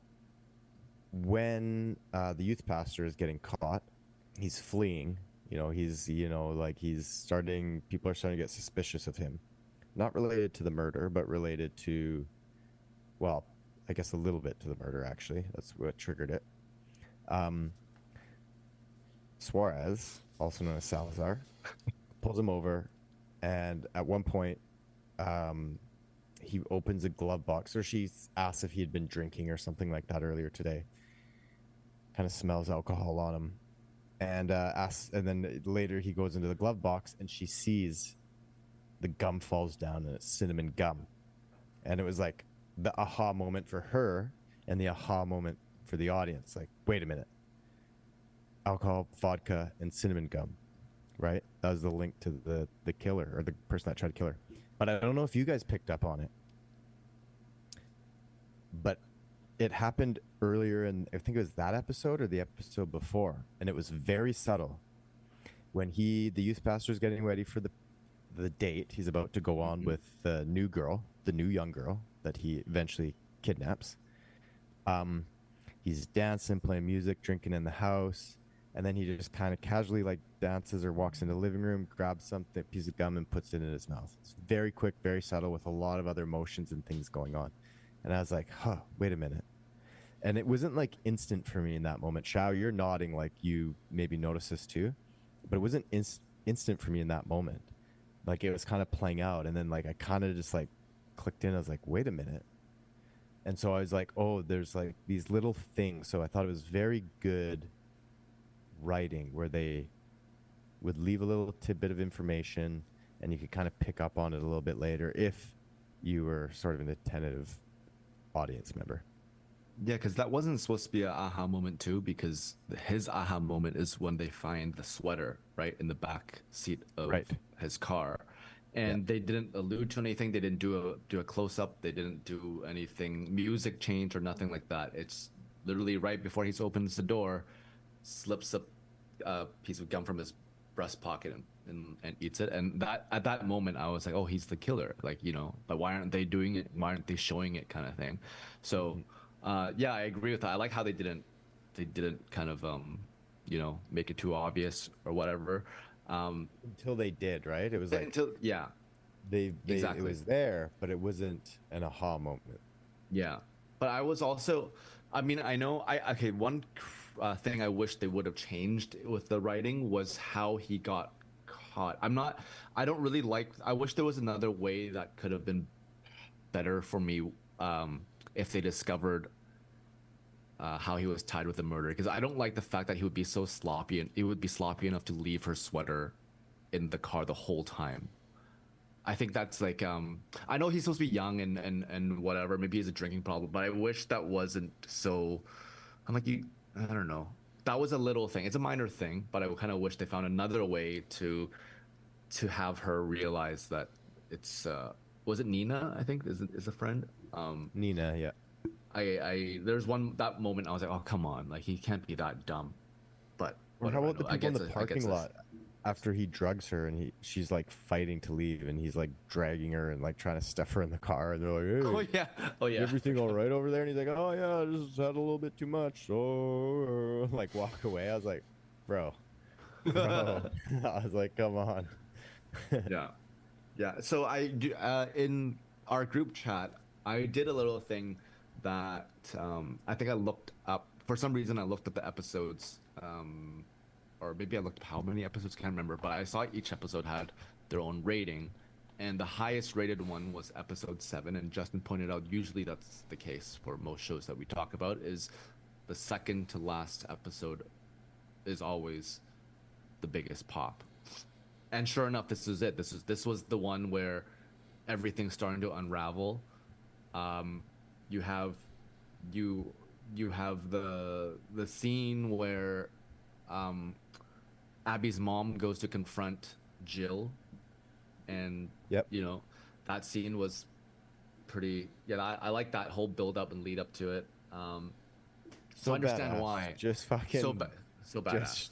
when the youth pastor is getting caught, he's fleeing. You know, people are starting to get suspicious of him. Not related to the murder, but related to, well, I guess a little bit to the murder, actually. That's what triggered it. Suarez, also known as Salazar, pulls him over, and at one point, he opens a glove box, or she asks if he had been drinking or something like that earlier today. Kind of smells alcohol on him, and asks, and then later he goes into the glove box, and she sees the gum falls down, and it's cinnamon gum, and it was like the aha moment for her and the aha moment for the audience. Like, wait a minute, alcohol, vodka, and cinnamon gum, right? That was the link to the killer, or the person that tried to kill her. But I don't know if you guys picked up on it, but it happened earlier in, I think it was that episode or the episode before, and it was very subtle. When the youth pastor is getting ready for the date he's about to go on with the new young girl that he eventually kidnaps. He's dancing, playing music, drinking in the house, and then he just kind of casually like dances or walks into the living room, grabs something, a piece of gum, and puts it in his mouth. It's very quick, very subtle, with a lot of other motions and things going on. And I was like, wait a minute. And it wasn't like instant for me in that moment. Shao, you're nodding like you maybe noticed this too, but it wasn't instant for me in that moment. Like, it was kind of playing out, and then like I kind of just like clicked in. I was like, wait a minute. And so I was like, oh, there's like these little things. So I thought it was very good writing where they would leave a little tidbit of information, and you could kind of pick up on it a little bit later if you were sort of an attentive audience member. Yeah, because that wasn't supposed to be an aha moment too, because his aha moment is when they find the sweater right in the back seat of his car, and they didn't allude to anything. They didn't do a close up. They didn't do anything, music change or nothing like that. It's literally right before he opens the door, slips a piece of gum from his breast pocket and eats it. And that at that moment I was like, oh, he's the killer. Like, you know, but why aren't they doing it? Why aren't they showing it, kind of thing? So. Yeah, I agree with that. I like how they didn't kind of you know, make it too obvious or whatever. Until they did, right? It was like they exactly. It was there, but it wasn't an aha moment. Yeah, but I was also, I mean, I know one thing I wish they would have changed with the writing was how he got caught. I don't really like. I wish there was another way that could have been better for me. If they discovered how he was tied with the murder, because I don't like the fact that he would be so sloppy, and it would be sloppy enough to leave her sweater in the car the whole time. I think that's like I know he's supposed to be young and whatever, maybe he's a drinking problem, but I wish that wasn't so. I'm like, I don't know, that was a little thing, it's a minor thing, but I kind of wish they found another way to have her realize that it's was it Nina, I think is a friend. Nina, yeah. There's that moment I was like, oh, come on, like he can't be that dumb. But or how about the people in the parking lot after he drugs her and she's like fighting to leave, and he's like dragging her and like trying to stuff her in the car, and they're like, hey, oh yeah, everything all right over there? And he's like, oh yeah, I just had a little bit too much, so like walk away. I was like, bro. I was like, come on. yeah. So I do in our group chat, I did a little thing that I think I looked up. For some reason, I looked up the episodes, or maybe I looked up how many episodes, can't remember. But I saw each episode had their own rating, and the highest rated one was episode 7. And Justin pointed out, usually that's the case for most shows that we talk about, is the second to last episode is always the biggest pop. And sure enough, this is it. This was the one where everything's starting to unravel. You have the scene where Abby's mom goes to confront Jill, and you know, that scene was pretty. Yeah, I like that whole build up and lead up to it. So I understand why. Just fucking so badass. Just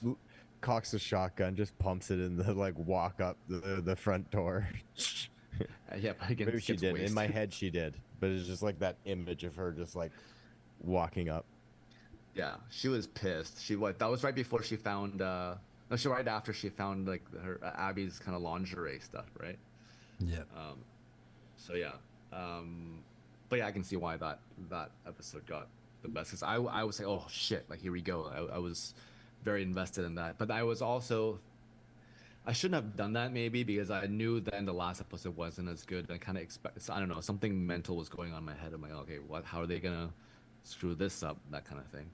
cocks a shotgun, just pumps it in the like walk up the front door. Yeah, but again, maybe she did. In my head, she did, but it's just like that image of her just like walking up. Yeah, she was pissed. That was right before she found. No, right after she found like her Abby's kind of lingerie stuff, right? Yeah. So yeah. But yeah, I can see why that episode got the best, because I was like, oh shit, like here we go. I was very invested in that, but I was also. I shouldn't have done that maybe, because I knew then the last episode wasn't as good. I kind of I don't know, something mental was going on in my head. I'm like, okay, how are they gonna screw this up? That kind of thing.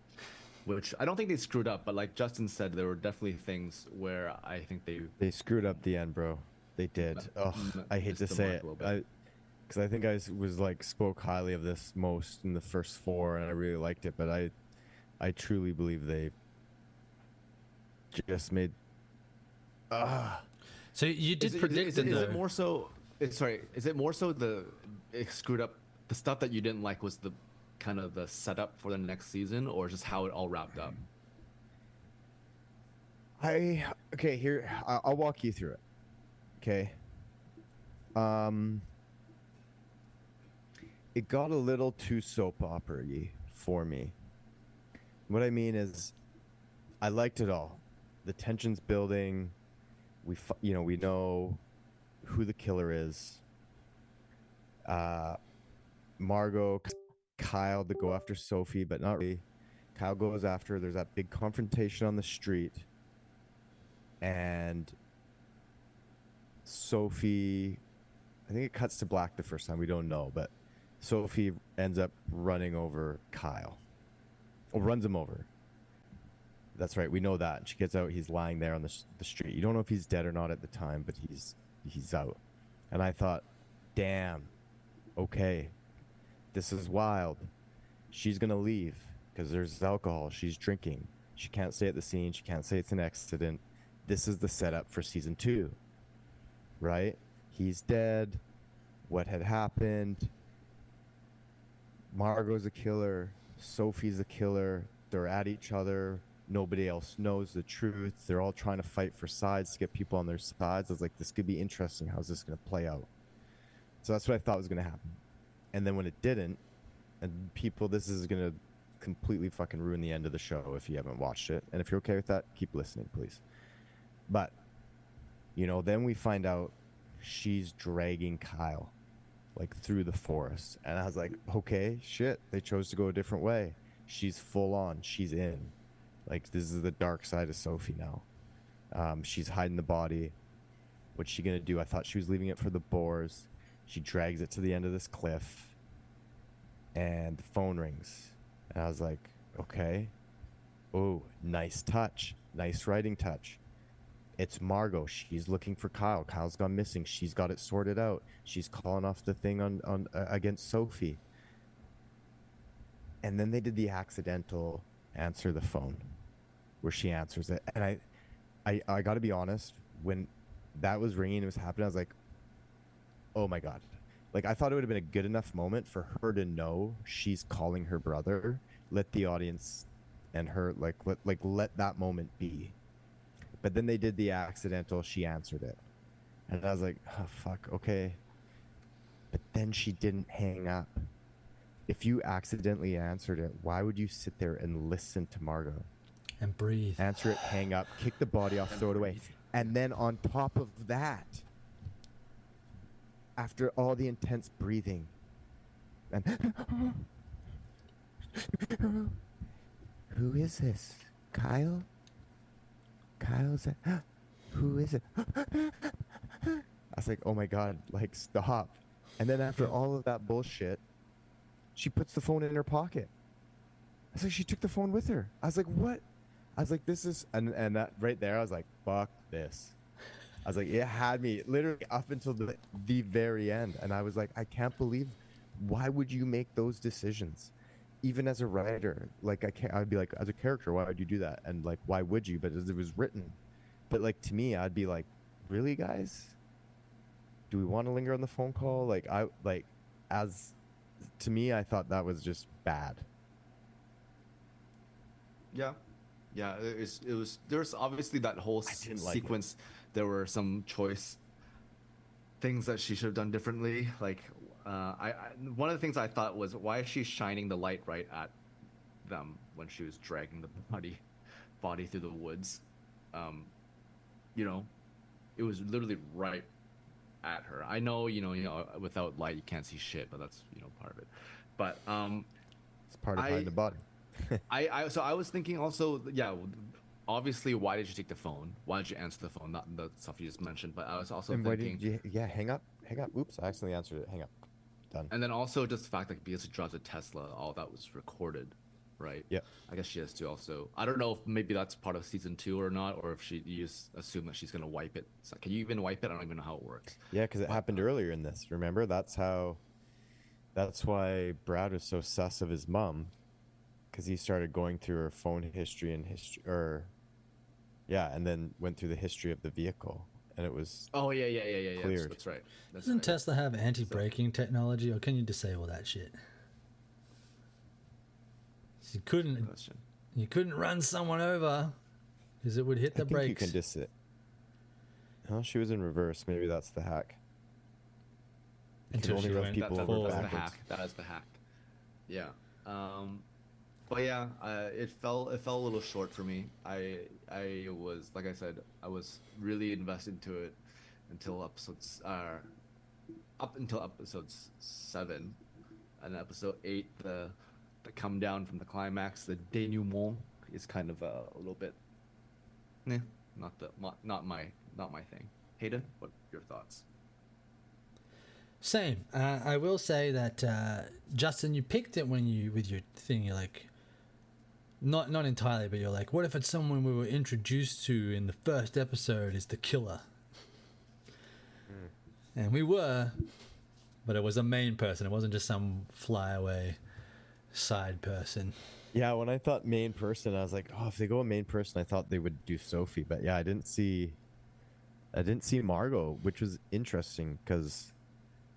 Which I don't think they screwed up, but like Justin said, there were definitely things where I think they screwed up the end, bro. They did. Oh, I hate to say it, because I think I was like spoke highly of this most in the first 4, and I really liked it. But I truly believe they just made. So you did predict it. Is it more so? Sorry, is it more so it screwed up the stuff that you didn't like was the kind of the setup for the next season, or just how it all wrapped up? Here I'll walk you through it. Okay. It got a little too soap opera-y for me. What I mean is, I liked it all. The tension's building. We know who the killer is. Margot, Kyle to go after Sophie, but not really. Kyle goes after her. There's that big confrontation on the street, and Sophie, I think it cuts to black the first time. We don't know, but Sophie ends up running over Kyle, or runs him over. That's right. We know that. And she gets out. He's lying there on the street. You don't know if he's dead or not at the time, but he's out. And I thought, damn, okay, this is wild. She's going to leave because there's alcohol. She's drinking. She can't stay at the scene. She can't say it's an accident. This is the setup for season 2, right? He's dead. What had happened? Margot's a killer. Sophie's a killer. They're at each other. Nobody else knows the truth. They're all trying to fight for sides to get people on their sides. I was like, this could be interesting. How's this going to play out? So that's what I thought was going to happen. And then when it didn't, and people, this is going to completely fucking ruin the end of the show if you haven't watched it. And if you're okay with that, keep listening, please. But, you know, then we find out she's dragging Kyle, like, through the forest. And I was like, okay, shit, they chose to go a different way. She's full on. She's in. Like, this is the dark side of Sophie now. She's hiding the body. What's she going to do? I thought she was leaving it for the boars. She drags it to the end of this cliff. And the phone rings. And I was like, okay. Oh, nice touch. Nice writing touch. It's Margot. She's looking for Kyle. Kyle's gone missing. She's got it sorted out. She's calling off the thing on against Sophie. And then they did the accidental answer the phone where she answers it. And I got to be honest, when that was ringing, it was happening, I was like, oh my God. Like, I thought it would have been a good enough moment for her to know she's calling her brother. Let the audience and her, let that moment be. But then they did the accidental, she answered it. And I was like, oh, fuck, okay. But then she didn't hang up. If you accidentally answered it, why would you sit there and listen to Margot? And breathe. Answer it, hang up, kick the body off, throw it away. And then on top of that, after all the intense breathing, and who is this? Kyle? Kyle's who is it? I was like, oh my God, like, stop. And then after all of that bullshit, she puts the phone in her pocket. I was like, she took the phone with her. I was like, what? I was like, this is, and that right there, I was like, fuck this. I was like, it had me literally up until the very end. And I was like, I can't believe, why would you make those decisions? Even as a writer, like, I'd be like, as a character, why would you do that? And like, why would you? But as it was written, but like, to me, I'd be like, really, guys? Do we want to linger on the phone call? Like, to me, I thought that was just bad. Yeah, it was. There's obviously that whole sequence. There were some choice things that she should have done differently. Like, one of the things I thought was, why is she shining the light right at them when she was dragging the body through the woods? You know, it was literally right at her. I know, you know, without light you can't see shit, but that's, you know, part of it. But it's part of hiding the body. So I was thinking also, yeah, obviously, why did you take the phone? Why did you answer the phone? Not the stuff you just mentioned, but I was also thinking, hang up. Oops, I accidentally answered it. Hang up. Done. And then also just the fact that because she drives a Tesla, all that was recorded, right? Yeah. I guess she has to also. I don't know if maybe that's part of season 2 or not, or if you just assume that she's gonna wipe it. So can you even wipe it? I don't even know how it works. Yeah, because it happened earlier in this. Remember, that's why Brad was so sus of his mom, because he started going through her phone history and and then went through the history of the vehicle, and it was cleared. That's right. Doesn't Tesla have anti-braking technology, or can you disable that shit? You couldn't run someone over because it would hit the brakes. You can just sit. Oh, she was in reverse. Maybe that's the hack. Until she went That is the hack. Yeah. But yeah, it fell a little short for me. I was, like I said, I was really invested into it up until episode 7, and episode 8, the come down from the climax, the denouement is kind of a little bit, not my thing. Hayden, what are your thoughts? Same. I will say that Justin, you picked it with your thing. You're like, not entirely, but you're like, what if it's someone we were introduced to in the first episode is the killer? And we were, but it was a main person. It wasn't just some flyaway side person. Yeah, when I thought main person, I was like, oh, if they go a main person, I thought they would do Sophie. But yeah, I didn't see Margot, which was interesting because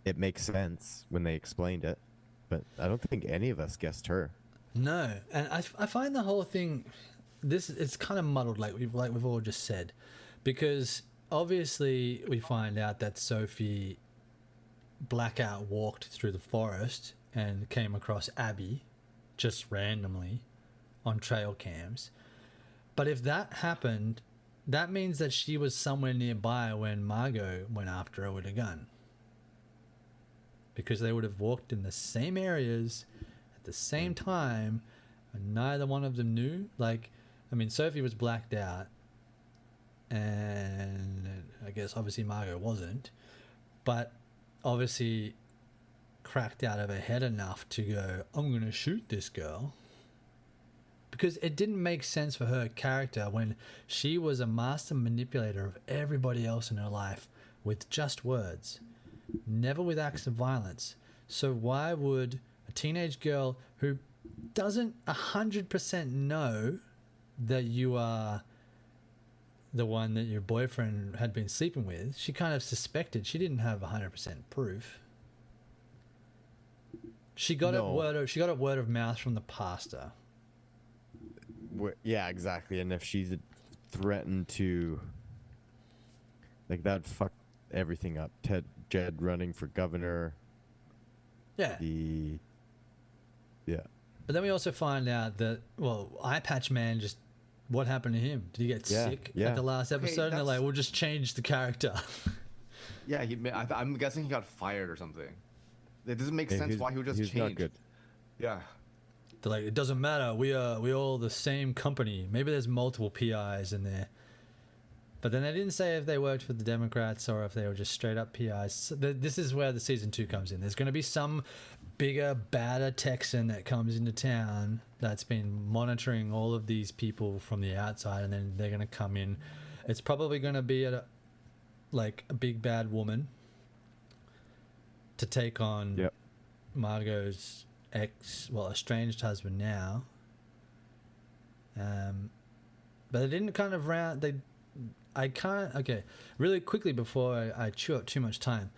it makes sense when they explained it. But I don't think any of us guessed her. No, and I find the whole thing, it's kind of muddled, like we've all just said, because obviously we find out that Sophie blackout walked through the forest and came across Abby just randomly on trail cams. But if that happened, that means that she was somewhere nearby when Margot went after her with a gun, because they would have walked in the same areas at the same time and neither one of them knew. Like, I mean, Sophie was blacked out, and I guess obviously Margot wasn't, but obviously cracked out of her head enough to go, I'm gonna shoot this girl, because it didn't make sense for her character when she was a master manipulator of everybody else in her life with just words, never with acts of violence. So why would a teenage girl who doesn't 100% know that you are the one that your boyfriend had been sleeping with, she kind of suspected, she didn't have 100% proof. She got a word of mouth from the pastor. Yeah, exactly. And if she's threatened to, like, that'd fuck everything up. Jed running for governor. Yeah. Yeah. But then we also find out that, well, Eye Patch Man just, what happened to him? Did he get sick at the last episode? And they're like, we'll just change the character. Yeah, I'm guessing he got fired or something. It doesn't make sense why he would just change. Not good. Yeah. They're like, it doesn't matter. We all the same company. Maybe there's multiple PIs in there. But then they didn't say if they worked for the Democrats or if they were just straight up PIs. So this is where the season 2 comes in. There's going to be some bigger, badder Texan that comes into town that's been monitoring all of these people from the outside, and then they're going to come in. It's probably going to be a big bad woman to take on Margot's estranged husband now. But they didn't kind of really quickly before I chew up too much time.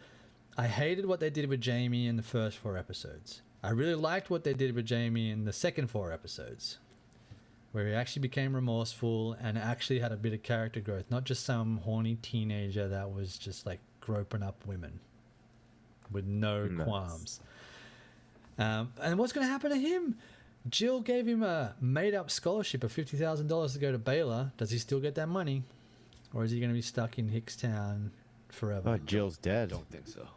I hated what they did with Jamie in the first 4 episodes. I really liked what they did with Jamie in the second 4 episodes, where he actually became remorseful and actually had a bit of character growth, not just some horny teenager that was just like groping up women with no qualms. And what's going to happen to him? Jill gave him a made-up scholarship of $50,000 to go to Baylor. Does he still get that money? Or is he going to be stuck in Hickstown forever? Oh, Jill's dead. I don't think so.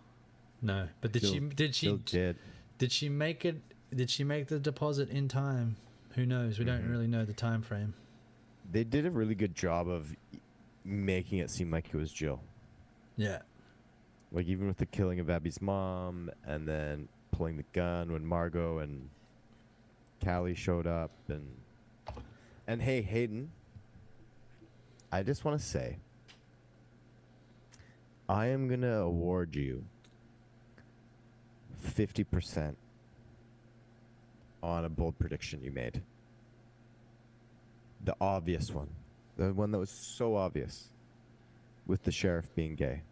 No, but did she make it? Did she make the deposit in time? Who knows? We don't really know the time frame. They did a really good job of making it seem like it was Jill. Yeah. Like, even with the killing of Abby's mom, and then pulling the gun when Margot and Callie showed up, and hey, Hayden, I just want to say, I am gonna award you 50% on a bold prediction you made. The obvious one. The one that was so obvious, with the sheriff being gay.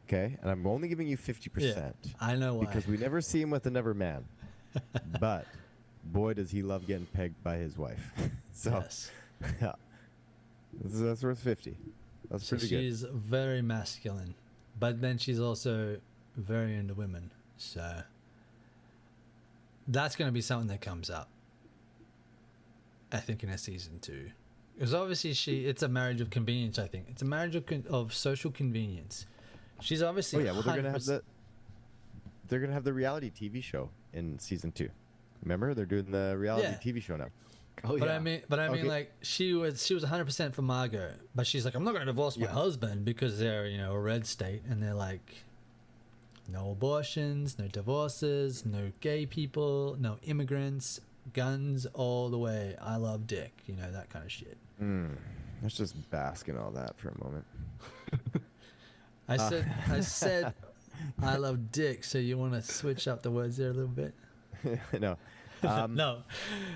Okay? And I'm only giving you 50%. Yeah, I know why. Because we never see him with another man. But boy, does he love getting pegged by his wife. So, yes. Yeah. That's worth 50. That's pretty good. She's very masculine, but then she's also very into women. So that's going to be something that comes up, I think, in a season 2. Because obviously it's a marriage of convenience, I think. It's a marriage of social convenience. She's obviously... Oh, yeah. Well, they're going to have the reality TV show in season 2. Remember? They're doing the reality TV show now. Oh, but yeah. I mean, like, she was 100% for Margot, but she's like, I'm not going to divorce my husband because they're, a red state, and they're like, no abortions, no divorces, no gay people, no immigrants, guns all the way. I love dick. You know, that kind of shit. Let's just bask in all that for a moment. I said I love dick. So you want to switch up the words there a little bit? No. No.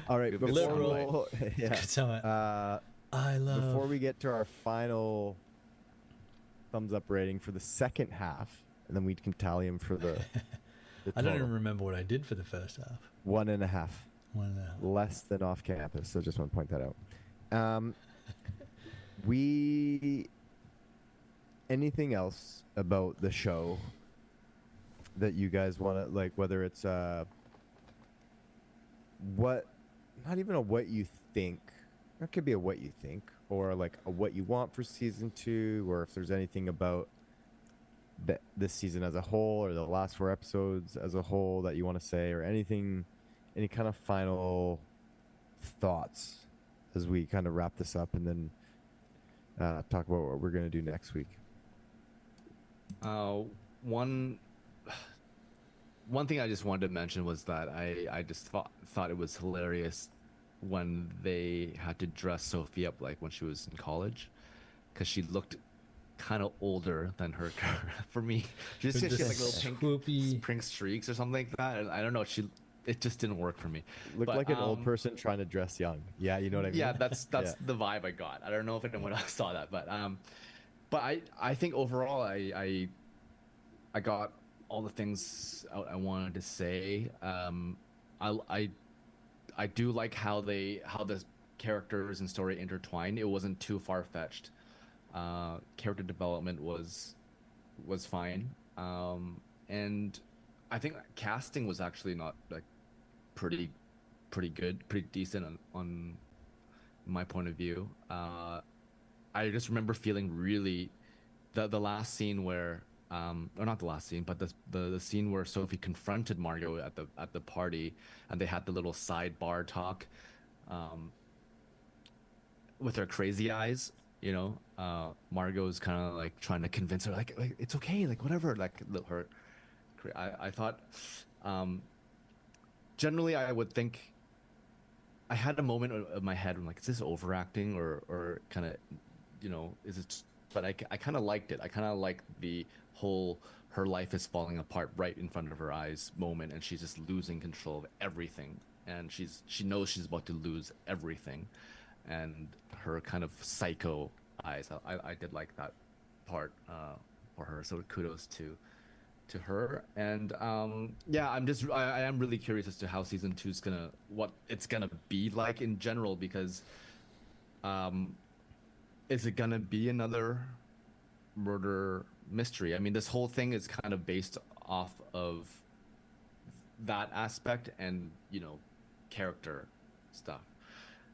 All right. Liberal. Yeah. I love. Before we get to our final thumbs up rating for the second half, and then we can tally them for the I don't even remember what I did for the first half. 1.5. 1.5. Less than off campus. So just want to point that out. We anything else about the show that you guys want to, like, whether it's what, not even a what you think, it could be a what you think, or like a what you want for season 2, or if there's anything about this season as a whole or the last 4 episodes as a whole that you want to say, or anything, any kind of final thoughts as we kind of wrap this up and then talk about what we're going to do next week. One thing I just wanted to mention was that I just thought it was hilarious when they had to dress Sophie up like when she was in college, because she looked kind of older than her for me. She had like little pink streaks or something like that, and I don't know, it just didn't work for me. Looked like an old person trying to dress young. Yeah, you know what I mean? Yeah, that's the vibe I got. I don't know if anyone else saw that, but I think overall I got all the things I wanted to say. I do like how the characters and story intertwined. It wasn't too far-fetched. Character development was fine, and I think casting was actually not like pretty good, pretty decent on my point of view. I just remember feeling really the last scene where or not the last scene, but the scene where Sophie confronted Margot at the party, and they had the little sidebar talk with her crazy eyes. You know, Margot's kind of like trying to convince her, like it's okay, like whatever, like her. I thought, generally, I would think. I had a moment in my head, I'm like, is this overacting or kind of, you know, is it? But I kind of liked it. I kind of liked the whole her life is falling apart right in front of her eyes moment, and she's just losing control of everything, and she knows she's about to lose everything, and her kind of psycho eyes. I did like that part for her. So kudos to her. And yeah, I am really curious as to how season 2 is what it's gonna be like in general, because is it gonna be another murder mystery? I mean, this whole thing is kind of based off of that aspect and, you know, character stuff.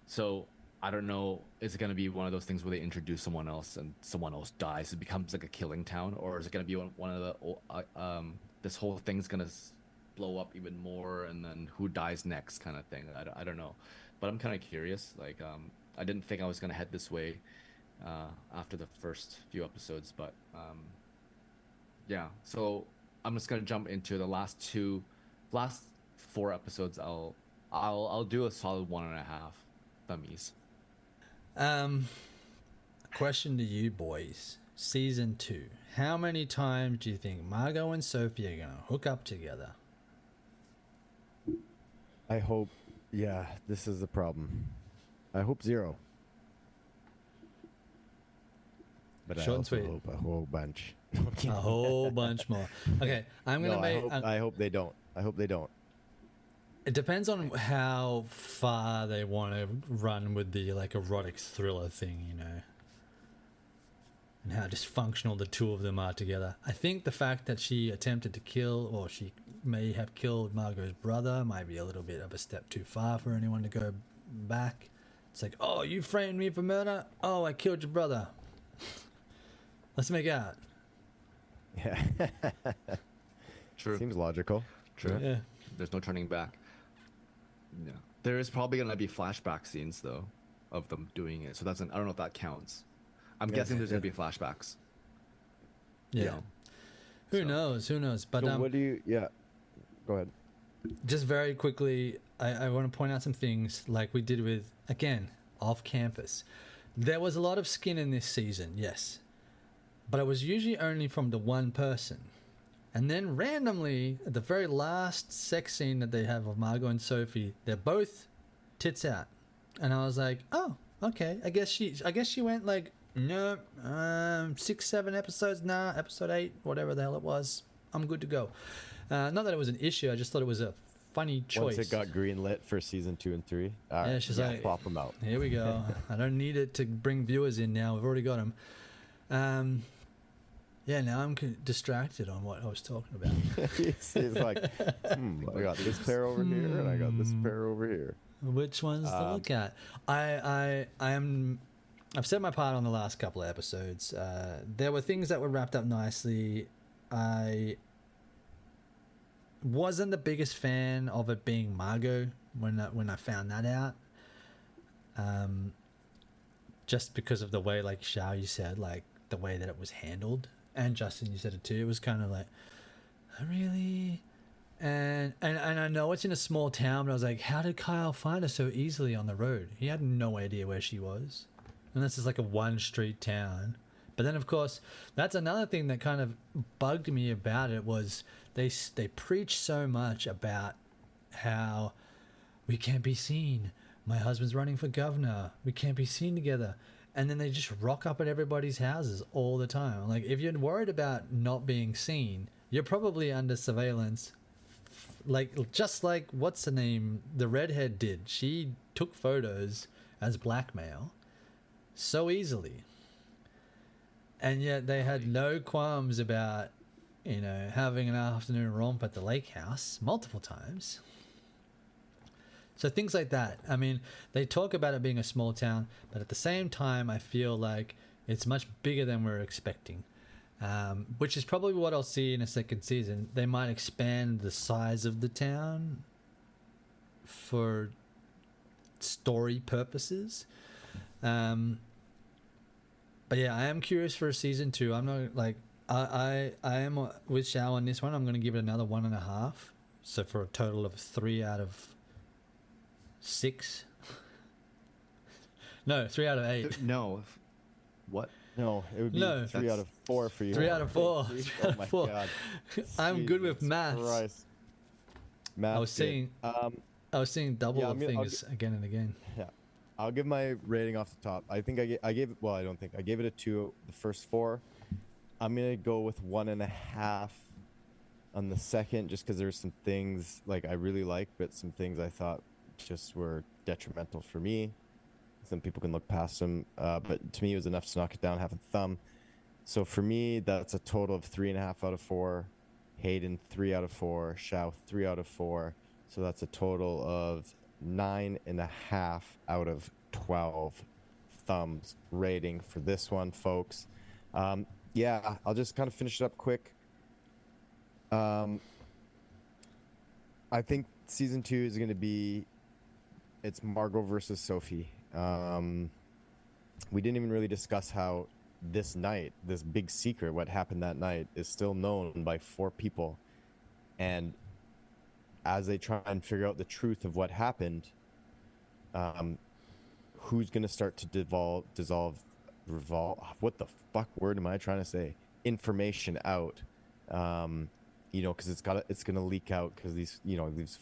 So I don't know, is it going to be one of those things where they introduce someone else and someone else dies, it becomes like a killing town, or is it going to be one of the this whole thing's going to blow up even more, and then who dies next kind of thing? I don't know, but I'm kind of curious. Like I didn't think I was going to head this way after the first few episodes, but yeah, so I'm just going to jump into the last 4 episodes. I'll do a solid 1.5 thummies. Question to you boys. Season 2. How many times do you think Margot and Sophie are going to hook up together? I hope, yeah, this is the problem. I hope 0. But Short I and also sweet. hope a whole bunch. A whole bunch more. Okay, I'm going to make... I hope they don't. I hope they don't. It depends on how far they want to run with the like erotic thriller thing, you know, and how dysfunctional the two of them are together. I think the fact that she attempted to kill, or she may have killed Margot's brother, might be a little bit of a step too far for anyone to go back. It's like, oh, you framed me for murder? Oh, I killed your brother. Let's make out. Yeah. True. Seems logical. True. Yeah. There's no turning back. Yeah. There is probably going to be flashback scenes, though, of them doing it. So I don't know if that counts. I'm guessing there's going to be flashbacks. Yeah. You know? Who knows? Who knows? But So what do you... Yeah. Go ahead. just very quickly, I want to point out some things like we did with, again, off campus. There was a lot of skin in this season, yes, but it was usually only from the one person. And then randomly, at the very last sex scene that they have of Margot and Sophie, they're both tits out. And I was like, oh, okay. I guess she went like, no, 6, 7 episodes, nah, episode 8, whatever the hell it was. I'm good to go. Not that it was an issue. I just thought it was a funny choice. Once it got greenlit for season 2 and 3, yeah, she's like, pop them out. Here we go. I don't need it to bring viewers in now. We've already got them. Yeah, now I'm distracted on what I was talking about. He's like, I got this pair over here, and I got this pair over here. Which ones to look at? I've said my part on the last couple of episodes. There were things that were wrapped up nicely. I wasn't the biggest fan of it being Margot when I found that out. Just because of the way, like Xiao, you said, like the way that it was handled. And Justin, you said it too. It was kind of like, oh, really? And I know it's in a small town, but I was like, how did Kyle find her so easily on the road? He had no idea where she was. And this is like a one-street town. But then, of course, that's another thing that kind of bugged me about it was they preach so much about how we can't be seen. My husband's running for governor. We can't be seen together. And then they just rock up at everybody's houses all the time. Like, if you're worried about not being seen, you're probably under surveillance. Like, just like, what's the name? The redhead did. She took photos as blackmail so easily. And yet they had no qualms about, having an afternoon romp at the lake house multiple times. So things like that. I mean, they talk about it being a small town, but at the same time, I feel like it's much bigger than we're expecting, which is probably what I'll see in a second season. They might expand the size of the town for story purposes. But yeah, I am curious for season 2. I'm not like, I am with Xiao on this one. I'm going to give it another 1.5. So for a total of 3 out of 6. No, 3 out of 8. No. What? No, it would be 3 out of 4 for you. 3 out of 4. Oh my god. I'm good with maths. Christ. Math. I was seeing double things again and again. Yeah. I'll give my rating off the top. I think I gave well, I don't think. I gave it a 2 the first 4. I'm going to go with 1.5 on the second just because there's some things like I really like, but some things I thought just were detrimental for me. Some people can look past them, but to me it was enough to knock it down half a thumb. So for me, that's a total of 3.5 out of 4. Hayden 3 out of 4. Xiao 3 out of 4. So that's a total of 9.5 out of 12 thumbs rating for this one, folks. Yeah, I'll just kind of finish it up quick. I think season 2 is going to be, it's Margot versus Sophie. We didn't even really discuss how this night, this big secret, what happened that night, is still known by 4 people. And as they try and figure out the truth of what happened, who's going to start to revolve, what the fuck word am I trying to say? Information out. Because it's going to leak out because these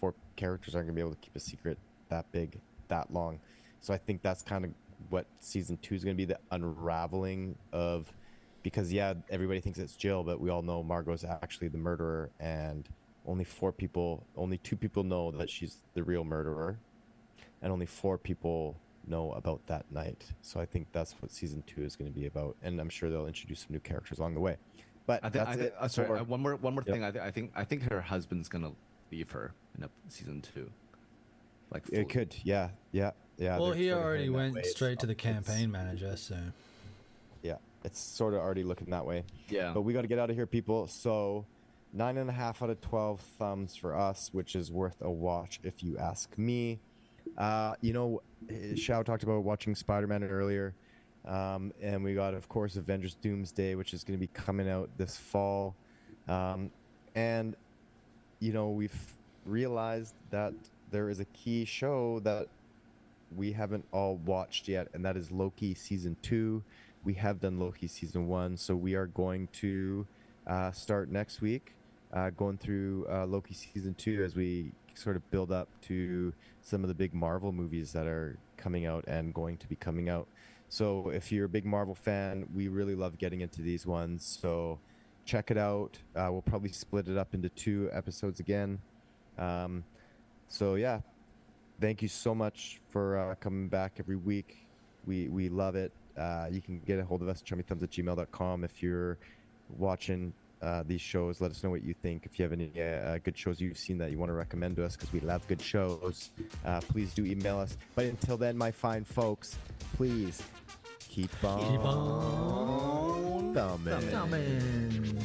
4 characters aren't going to be able to keep a secret that big, that long. So I think that's kind of what season 2 is going to be, the unraveling of, because everybody thinks it's Jill, but we all know Margot's actually the murderer, and only 2 people know that she's the real murderer, and only 4 people know about that night. So I think that's what season 2 is going to be about, and I'm sure they'll introduce some new characters along the way. But one more thing. I think her husband's gonna leave her in season 2. Like fully. It could, yeah. Well, he already went straight to the campaign manager, so yeah, it's sort of already looking that way. Yeah, but we got to get out of here, people. So 9.5 out of 12 thumbs for us, which is worth a watch if you ask me. Xiao talked about watching Spider-Man earlier. And we got, of course, Avengers Doomsday, which is going to be coming out this fall. And we've realized that there is a key show that we haven't all watched yet, and that is Loki season 2. We have done Loki season 1, so we are going to start next week, going through Loki season 2 as we sort of build up to some of the big Marvel movies that are coming out and going to be coming out. So if you're a big Marvel fan, we really love getting into these ones. So check it out. We'll probably split it up into 2 episodes again. So yeah, thank you so much for coming back every week. We love it. You can get a hold of us, chummythumbs@gmail.com. If you're watching these shows, let us know what you think. If you have any good shows you've seen that you want to recommend to us, because we love good shows, please do email us. But until then, my fine folks, please keep on thumbing.